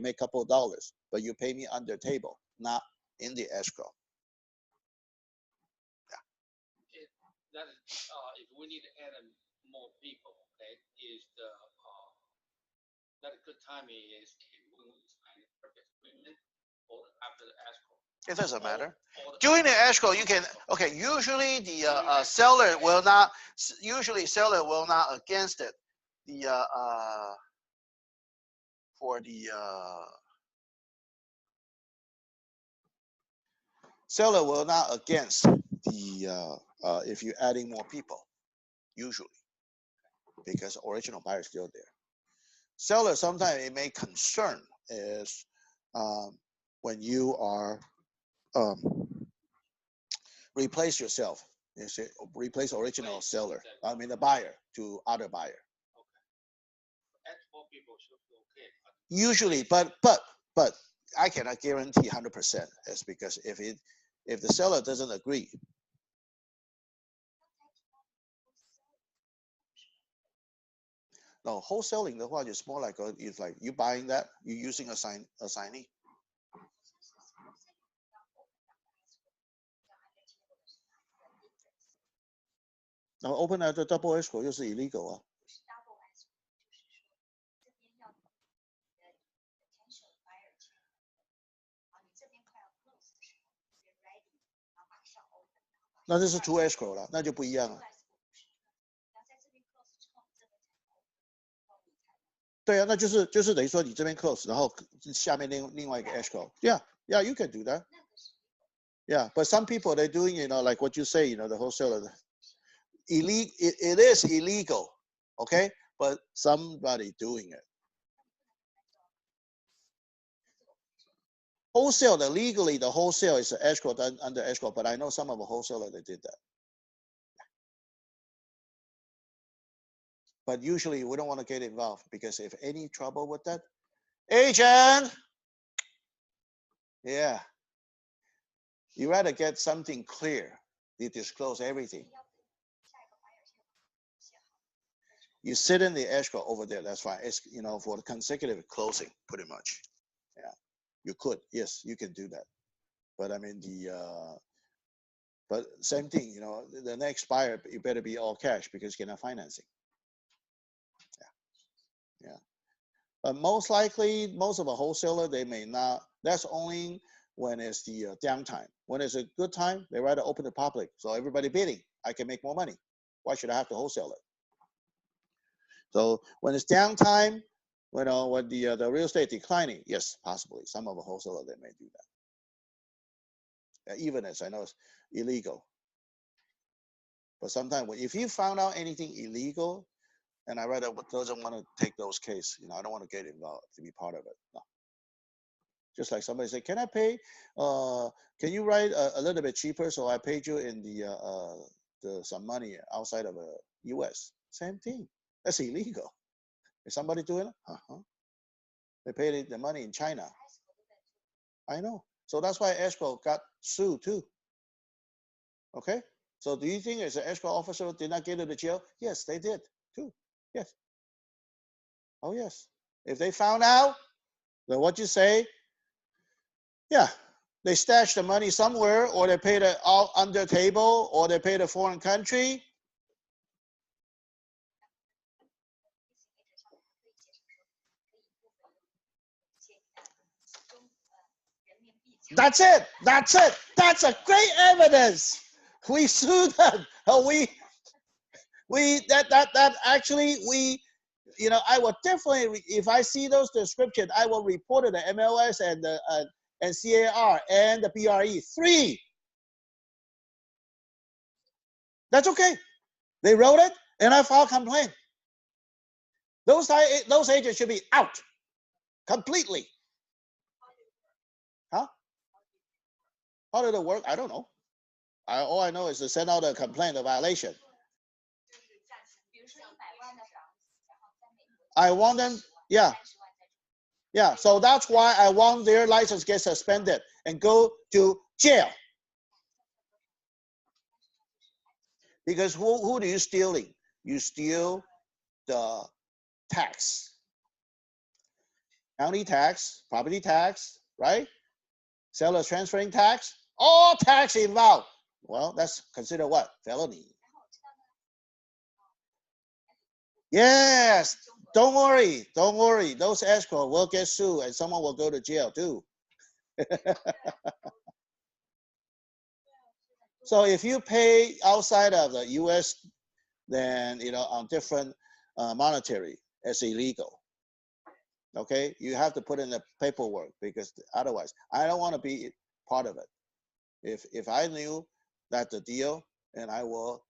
make a couple of dollars, but you pay me under table, not in the escrow. That is, if we need to add more people, okay, is that a good timing is when we sign the purchase agreement or after the escrow? It doesn't matter. Or During the escrow, you can. Okay, usually the seller will not. Usually, seller will not against it. The for the seller will not against the if you're adding more people, usually, because original buyer is still there. Seller sometimes it may concern is when you are replace yourself. You see, replace original seller. I mean the buyer to other buyer. add more people should be okay. Usually, but I cannot guarantee 100%. It's because if the seller doesn't agree. No, wholesaling 的话 is more like it's like you buying that, you using a signee. Now open at the double escrow 又是 illegal 啊。那这是 two escrow 了，那就不一样了。对啊，那就是等于说你这边 close， 然后下面另外一个 escrow。Yeah, yeah, you can do that. Yeah, but some people they're doing, like what you say, the wholesaler. It is illegal, okay? But somebody doing it. Wholesale, legally, the wholesale is escrow under escrow, but I know some of the wholesaler that did that. But usually we don't want to get involved because if any trouble with that, agent, yeah, you rather get something clear. You disclose everything. You sit in the escrow over there. That's fine. It's for the consecutive closing, pretty much. Yeah, you could. Yes, you can do that. But I mean but same thing. The next buyer, you better be all cash because you're not financing. Yeah. But most likely, most of a wholesaler they may not. That's only when it's the downtime. When it's a good time, they rather open the public, so everybody bidding. I can make more money. Why should I have to wholesale it? So when it's downtime, when the real estate declining, yes, possibly some of the wholesaler they may do that. Even as I know it's illegal, but sometimes if you found out anything illegal, and I rather doesn't want to take those cases, I don't want to get involved to be part of it. No. Just like somebody say, can I pay? Can you write a little bit cheaper so I paid you in the some money outside of the U.S. Same thing. That's illegal. Is somebody doing it? They paid the money in China. I know. So that's why escrow got sued too. Okay. So do you think as an escrow officer did not get to the jail? Yes, they did too. Yes. Oh yes. If they found out, then what you say? Yeah, they stashed the money somewhere, or they paid it all under table, or they paid a foreign country. That's it. That's it. That's a great evidence. We sued them. That actually we. I will definitely, if I see those descriptions, I will report it to MLS and the and CAR and the BRE. 3. That's okay. They wrote it, and I filed complaint. Those agents should be out completely. Huh? How did it work? I don't know. All I know is to send out a complaint of violation. I want them, yeah. Yeah, so that's why I want their license get suspended and go to jail. Because who do you stealing? You steal the tax. County tax, property tax, right? Seller transferring tax, all tax involved. Well, that's considered what? Felony. Yes, don't worry, don't worry. Those escrow will get sued and someone will go to jail too. So if you pay outside of the U.S., then on different monetary, it's illegal. Okay, you have to put in the paperwork because otherwise, I don't want to be part of it. If I knew that the deal, and I will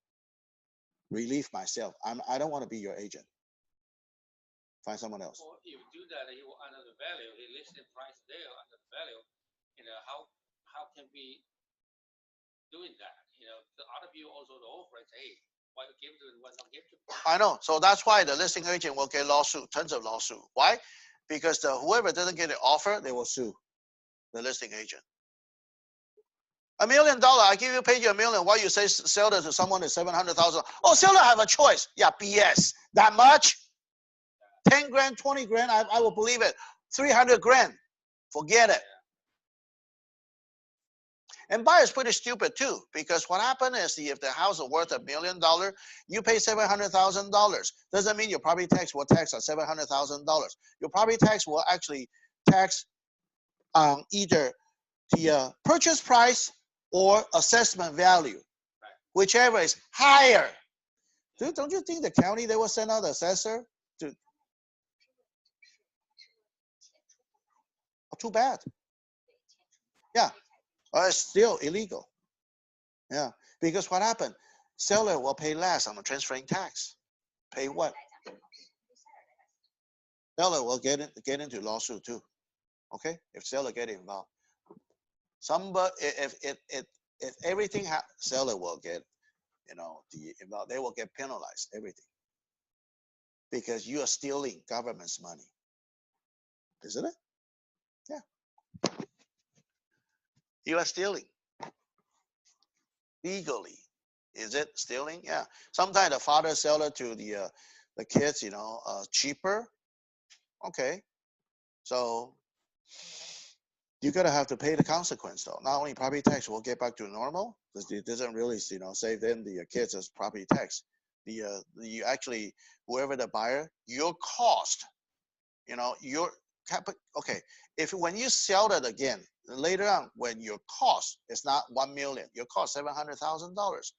relieve myself. I don't want to be your agent. Find someone else. Or if you do that, he will under the value. He listed price there under the value. How can we doing that? The other people also the offer say, hey, why you give to why not give to? I know. So that's why the listing agent will get lawsuit, tons of lawsuit. Why? Because whoever doesn't get the offer, they will sue the listing agent. $1 million, I give you, pay you $1 million. Why you say sell it to someone at 700,000? Oh, seller have a choice. Yeah, BS. That much? 10 grand, 20 grand, I will believe it. 300 grand, forget it. And buyer's pretty stupid too, because what happened is if the house is worth $1 million, you pay $700,000. Doesn't mean your property tax will tax at $700,000. Your property tax will actually tax either the purchase price or assessment value, whichever is higher. Don't you think the county, they will send out the assessor to? Oh, too bad. Yeah, it's still illegal. Yeah, because what happened? Seller will pay less on the transferring tax. Pay what? Seller will get into lawsuit too. Okay, if seller get involved, somebody if everything seller will get the involved, they will get penalized everything because you are stealing government's money, isn't it? Yeah, you are stealing legally. Is it stealing? Yeah. Sometimes the father sell it to the kids, cheaper. Okay, so you're gonna have to pay the consequence though. Not only property tax will get back to normal, because it doesn't really save them the kids as property tax. The actually whoever the buyer, your cost, your okay. If when you sell it again later on, when your cost is not 1 million, your cost $700,000,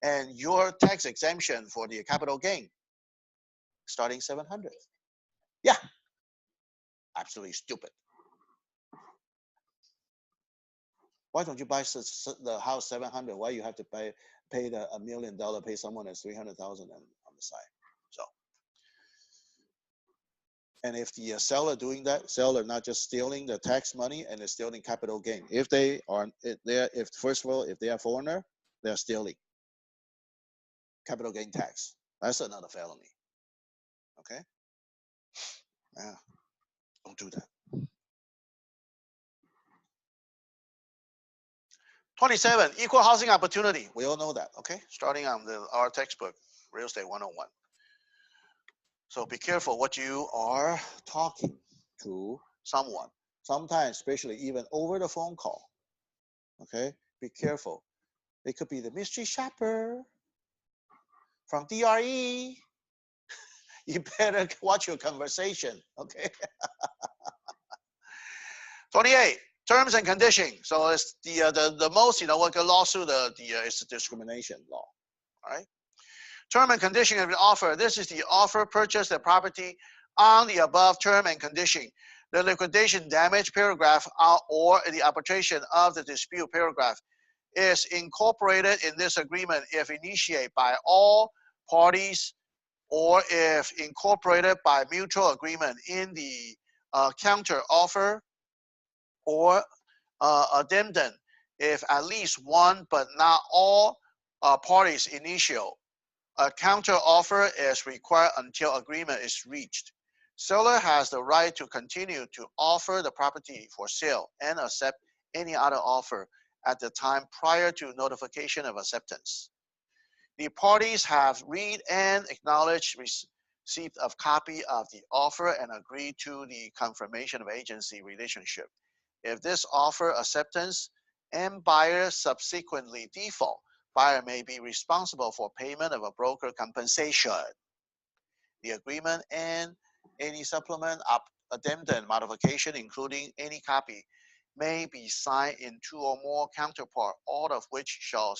and your tax exemption for the capital gain starting 700. Yeah, absolutely stupid. Why don't you buy the house 700? Why you have to pay the $1 million, pay someone at 300,000 on the side? So, and if the seller doing that, seller not just stealing the tax money and they're stealing capital gain. If they are, if first of all, if they are foreigner, they're stealing capital gain tax. That's another felony. Okay. Yeah. Don't do that. 27, equal housing opportunity. We all know that, okay? Starting on our textbook, Real Estate 101. So be careful what you are talking to someone. Sometimes, especially even over the phone call, okay? Be careful. It could be the mystery shopper from DRE. You better watch your conversation, okay? 28, terms and conditions. So it's the most, what a lawsuit, is the discrimination law, all right? Term and condition of the offer. This is the offer, purchase the property on the above term and condition. The liquidation damage paragraph or the arbitration of the dispute paragraph is incorporated in this agreement if initiated by all parties or if incorporated by mutual agreement in the counter offer or addendum if at least one but not all parties initial. A counter offer is required until agreement is reached. Seller has the right to continue to offer the property for sale and accept any other offer at the time prior to notification of acceptance. The parties have read and acknowledged receipt of copy of the offer and agreed to the confirmation of agency relationship. If this offer acceptance and buyer subsequently default, buyer may be responsible for payment of a broker compensation. The agreement and any supplement, addendum, modification, including any copy, may be signed in two or more counterpart, all of which shall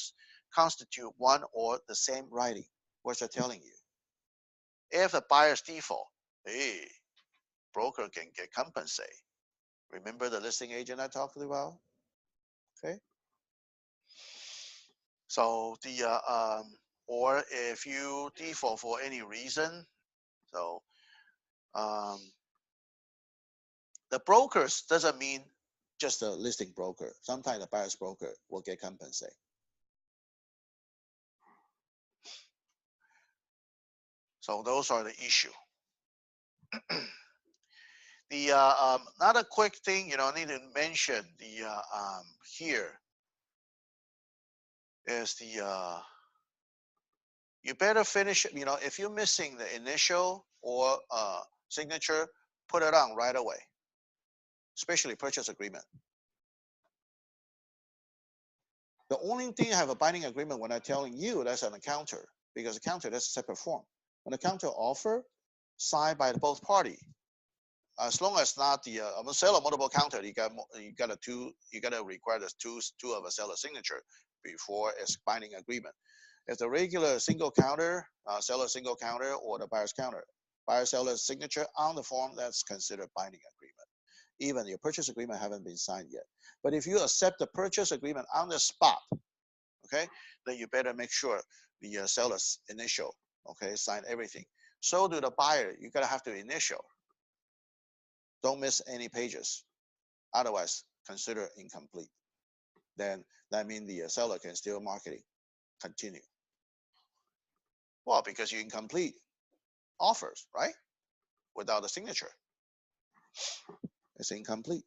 constitute one or the same writing. What's that telling you? If the buyer's default, hey, broker can get compensated. Remember the listing agent I talked about? Okay. So or if you default for any reason, so um, the brokers doesn't mean just the listing broker. Sometimes the buyer's broker will get compensated. So those are the issue. The another quick thing, I need to mention the here is the you better finish. If you're missing the initial or signature, put it on right away. Especially purchase agreement. The only thing I have a binding agreement when I'm telling you that's on the counter, because the counter that's a separate form. When the counter offer signed by both party, as long as not the seller multiple counter, you gotta require the two of a seller signature before it's binding agreement. If the regular single counter, seller single counter, or the buyer's counter, buyer seller signature on the form, that's considered binding agreement. Even your purchase agreement haven't been signed yet. But if you accept the purchase agreement on the spot, okay, then you better make sure the seller's initial, okay, sign everything. So do the buyer, you gotta have to initial. Don't miss any pages. Otherwise, consider incomplete. Then that means the seller can still marketing, continue. Well, because you incomplete offers, right? Without a signature, it's incomplete.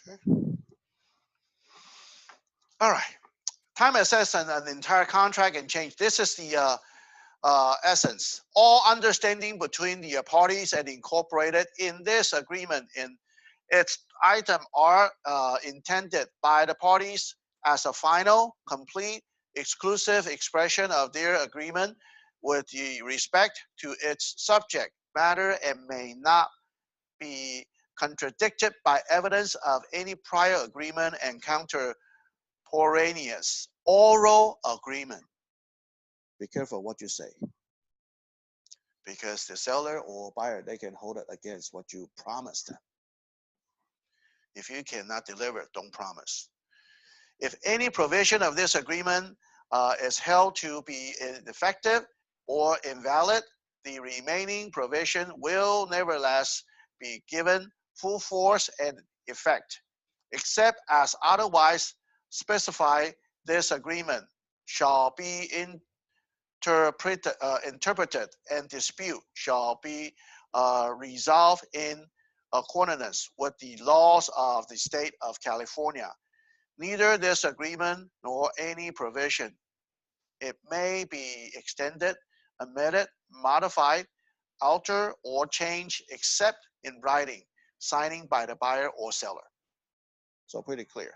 Okay. All right. Time assess an entire contract and change. This is the essence. All understanding between the parties and incorporated in this agreement in its item are intended by the parties as a final, complete, exclusive expression of their agreement with the respect to its subject matter and may not be contradicted by evidence of any prior agreement and contemporaneous oral agreement. Be careful what you say, because the seller or buyer, they can hold it against what you promised them. If you cannot deliver, don't promise. If any provision of this agreement is held to be ineffective or invalid, the remaining provision will nevertheless be given full force and effect, except as otherwise specified. This agreement shall be interpreted and dispute shall be resolved in accordance with the laws of the state of California. Neither this agreement nor any provision, it may be extended, amended, modified, altered, or changed except in writing, signing by the buyer or seller. So pretty clear.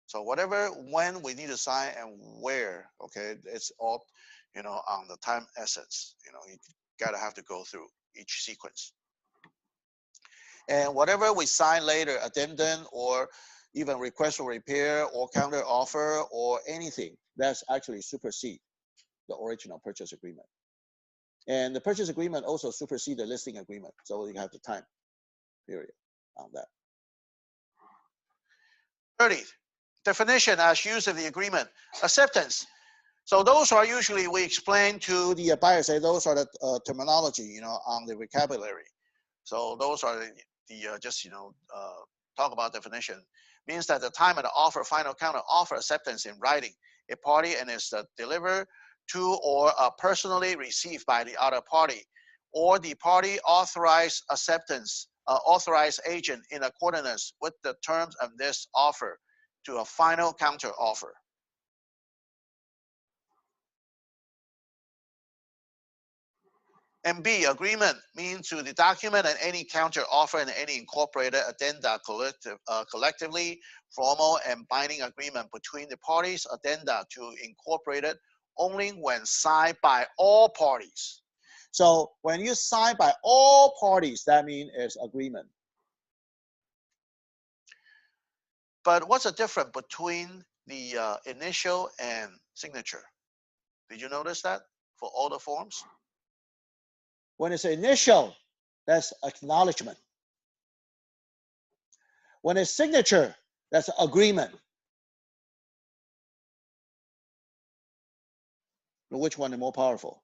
So whatever, when we need to sign and where, okay, it's all, on the time essence. You gotta have to go through each sequence. And whatever we sign later, addendum or even request for repair or counter offer or anything, that's actually supersede the original purchase agreement. And the purchase agreement also supersedes the listing agreement. So you have the time period on that. 30, definition as used in the agreement. Acceptance. So those are usually, we explain to the buyer, say those are the terminology, on the vocabulary. So those are the just, talk about definition. Means that the time of the offer, final counter offer acceptance in writing, a party and is delivered to or personally received by the other party, or the party authorized acceptance, authorized agent in accordance with the terms of this offer to a final counter offer. And B, agreement means to the document and any counter offer and any incorporated addenda collectively formal and binding agreement between the parties, addenda to incorporated only when signed by all parties. So when you sign by all parties, that means it's agreement. But what's the difference between the initial and signature? Did you notice that for all the forms? When it's initial, that's acknowledgement. When it's signature, that's agreement. But which one is more powerful?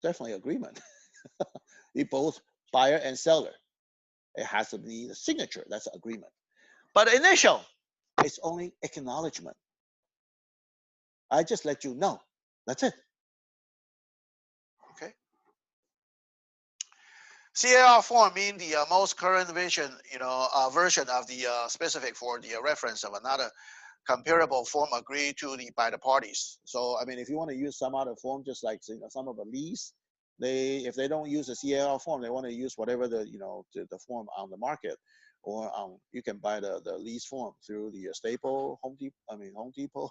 Definitely agreement. We both buyer and seller. It has to be the signature. That's agreement. But initial, it's only acknowledgement. I just let you know. That's it. Okay. CAR form means the most current version, version of the specific for the reference of another comparable form agreed to by the parties. So I mean, if you want to use some other form, just like some of the lease, if they don't use the CAR form, they want to use whatever the the form on the market, or you can buy the lease form through the Staple, Home Depot.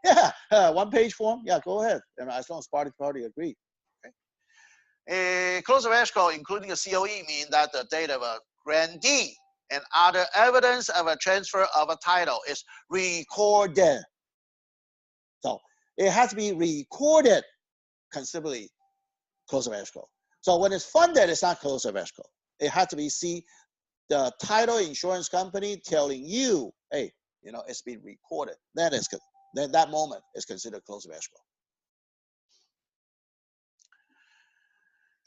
Yeah, one-page form. Yeah, go ahead, and as long as party agree. A close of escrow, including a COE, means that the date of a grantee and other evidence of a transfer of a title is recorded. So it has to be recorded considerably close of escrow. So when it's funded, it's not close of escrow. It has to be the title insurance company telling you, hey, it's been recorded. Then that moment is considered close of escrow.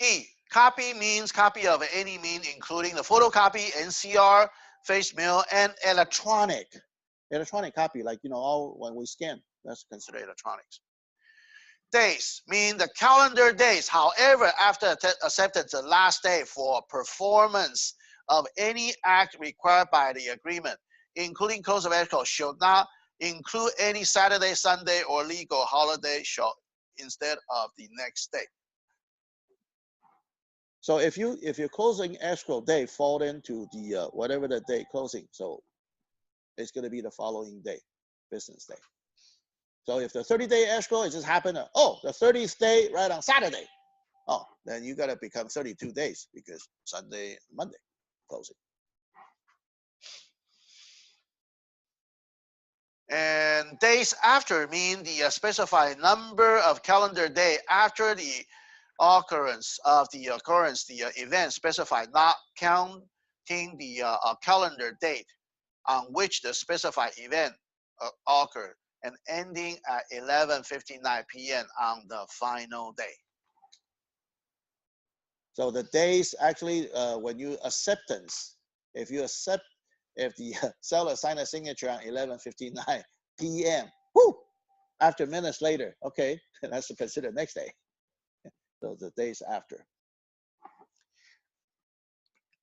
E, copy means copy of any means, including the photocopy, NCR, face mail, and electronic. Electronic copy, like, all when we scan, that's considered electronics. Days mean the calendar days. However, after acceptance, the last day for performance of any act required by the agreement, including close of escrow, should not include any Saturday, Sunday, or legal holiday instead of the next day. So if your closing escrow day fall into the whatever the day closing, so it's going to be the following day, business day. So if the 30-day escrow, it just happened, the 30th day right on Saturday, then you got to become 32 days because Sunday, Monday closing. And days after mean the specified number of calendar day after the occurrence, the event specified, not counting the calendar date on which the specified event occurred, and ending at 11:59 p.m. on the final day. So the days actually, when you acceptance, if the seller sign a signature on 11:59 p.m., after minutes later, okay, that's considered next day. So the days after.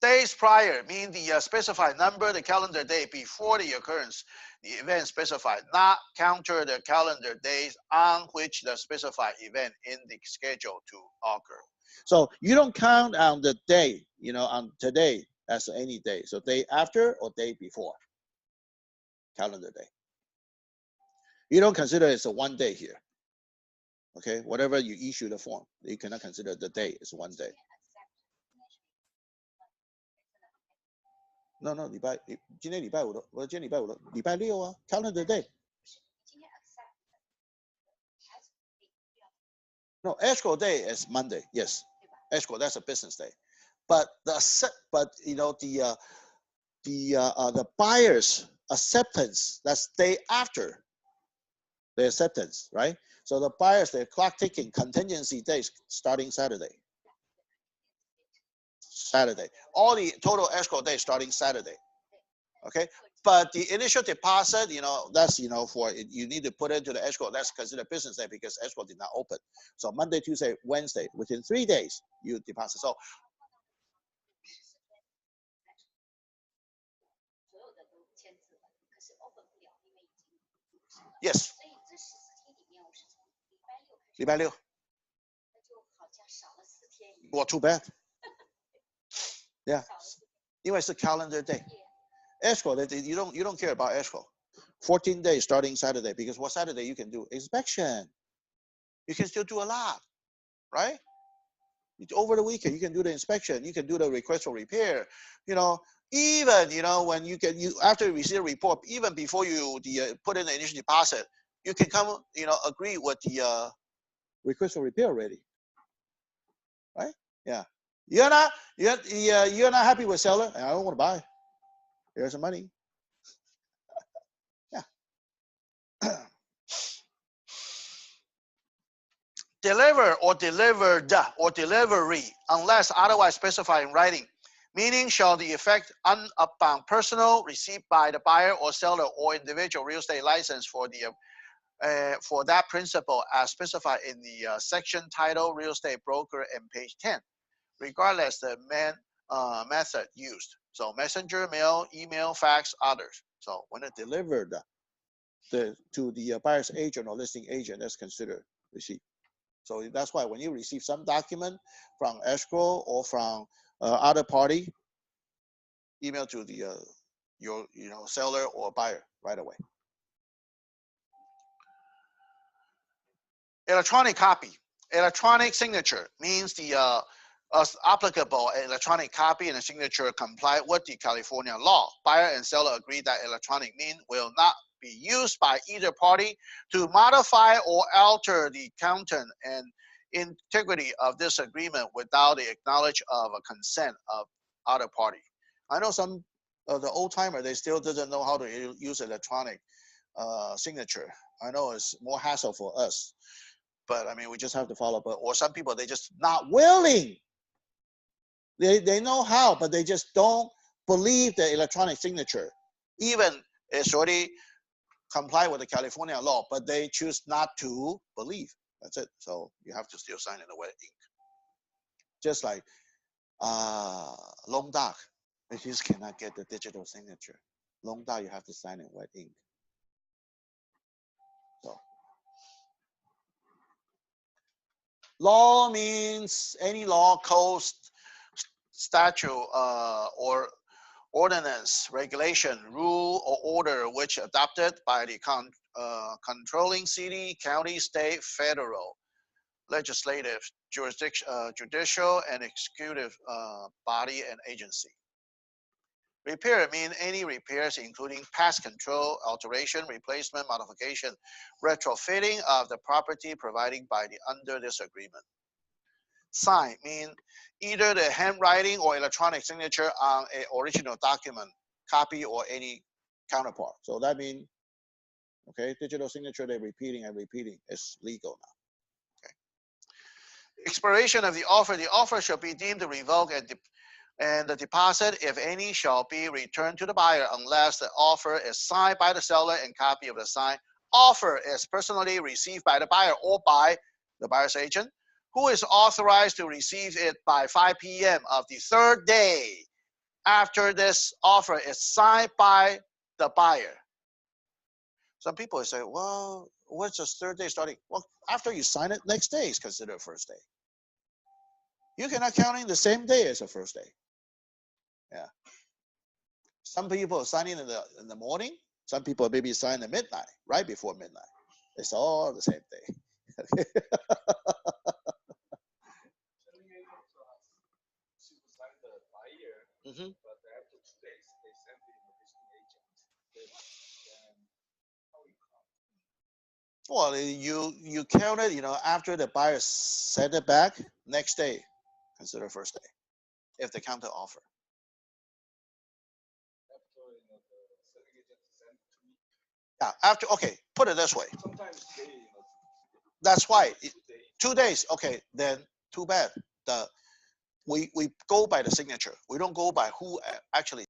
Days prior mean the specified number, the calendar day before the occurrence, the event specified, not counter the calendar days on which the specified event in the schedule to occur. So you don't count on the day, on today as any day. So day after or day before calendar day. You don't consider it's a 1 day here. Okay, whatever you issue the form, you cannot consider the day is 1 day. No, 今天礼拜五的，我今天礼拜五的，礼拜六啊 ，calendar day。No, escrow day is Monday. Yes, escrow that's a business day, but you know the buyer's acceptance, that's day after the acceptance, right? So the buyers, the clock ticking contingency days starting Saturday. All the total escrow days starting Saturday. Okay, but the initial deposit, you know, that's, you know, for you need to put into the escrow. That's considered business day because escrow did not open. So Monday, Tuesday, Wednesday, within 3 days you deposit. So yes. 礼拜六 Well, too bad. Yeah, 因为是 calendar day. Escrow, you don't care about escrow. 14 days starting Saturday, because what Saturday you can do inspection. You can still do a lot, right? Over the weekend you can do the inspection. You can do the request for repair. You know, even, you know, when you after you receive a report, even before you put in the initial deposit, you can come, you know, agree with the request for repair already, right? Yeah. You're not happy with seller, and I don't want to buy. Here's some money. Yeah. Deliver or delivered or delivery, unless otherwise specified in writing, meaning shall the effect upon personal received by the buyer or seller or individual real estate license for that principle as specified in the section title real estate broker and page 10, regardless the method used. So messenger, mail, email, fax, others. So when it delivered to the buyer's agent or listing agent, that's considered receipt. So that's why when you receive some document from escrow or from other party, email to the your seller or buyer right away. Electronic copy. Electronic signature means the as applicable electronic copy and a signature comply with the California law. Buyer and seller agree that electronic means will not be used by either party to modify or alter the content and integrity of this agreement without the acknowledge of a consent of other party. I know some of the old timer, they still doesn't know how to use electronic signature. I know it's more hassle for us, but I mean, we just have to follow. But or some people, they just not willing. They know how, but they just don't believe the electronic signature. Even it's already comply with the California law, but they choose not to believe. That's it. So you have to still sign in the wet ink. Just like loan doc, you just cannot get the digital signature. Loan doc, you have to sign in wet ink. So law means any law, code, statute, or ordinance, regulation, rule, or order which adopted by the controlling city, county, state, federal, legislative, jurisdiction, judicial, and executive body and agency. Repair means any repairs including pest control, alteration, replacement, modification, retrofitting of the property provided by the under this agreement. Sign means either the handwriting or electronic signature on an original document, copy, or any counterpart. So that means, okay, digital signature, they're repeating and repeating. It's legal now. Okay. Expiration of the offer shall be deemed to revoke and the deposit, if any, shall be returned to the buyer unless the offer is signed by the seller and copy of the signed offer is personally received by the buyer or by the buyer's agent, who is authorized to receive it by 5 p.m. of the third day after this offer is signed by the buyer. Some people say, well, what's the third day starting? Well, after you sign it, next day is considered first day. You cannot count in the same day as the first day. Yeah. Some people sign in the morning. Some people maybe sign at midnight, right before midnight. It's all the same day. Selling agent supervise the buyer, Hmm. but after 2 days they send the listing agent. Then how you count? Well, you count it. After the buyer sent it back, next day, consider first day, if the counter offer. After the selling agent send to me. Yeah. After, okay, put it this way. Sometimes they That's why 2 days. 2 days. Okay, then too bad. The we go by the signature. We don't go by who actually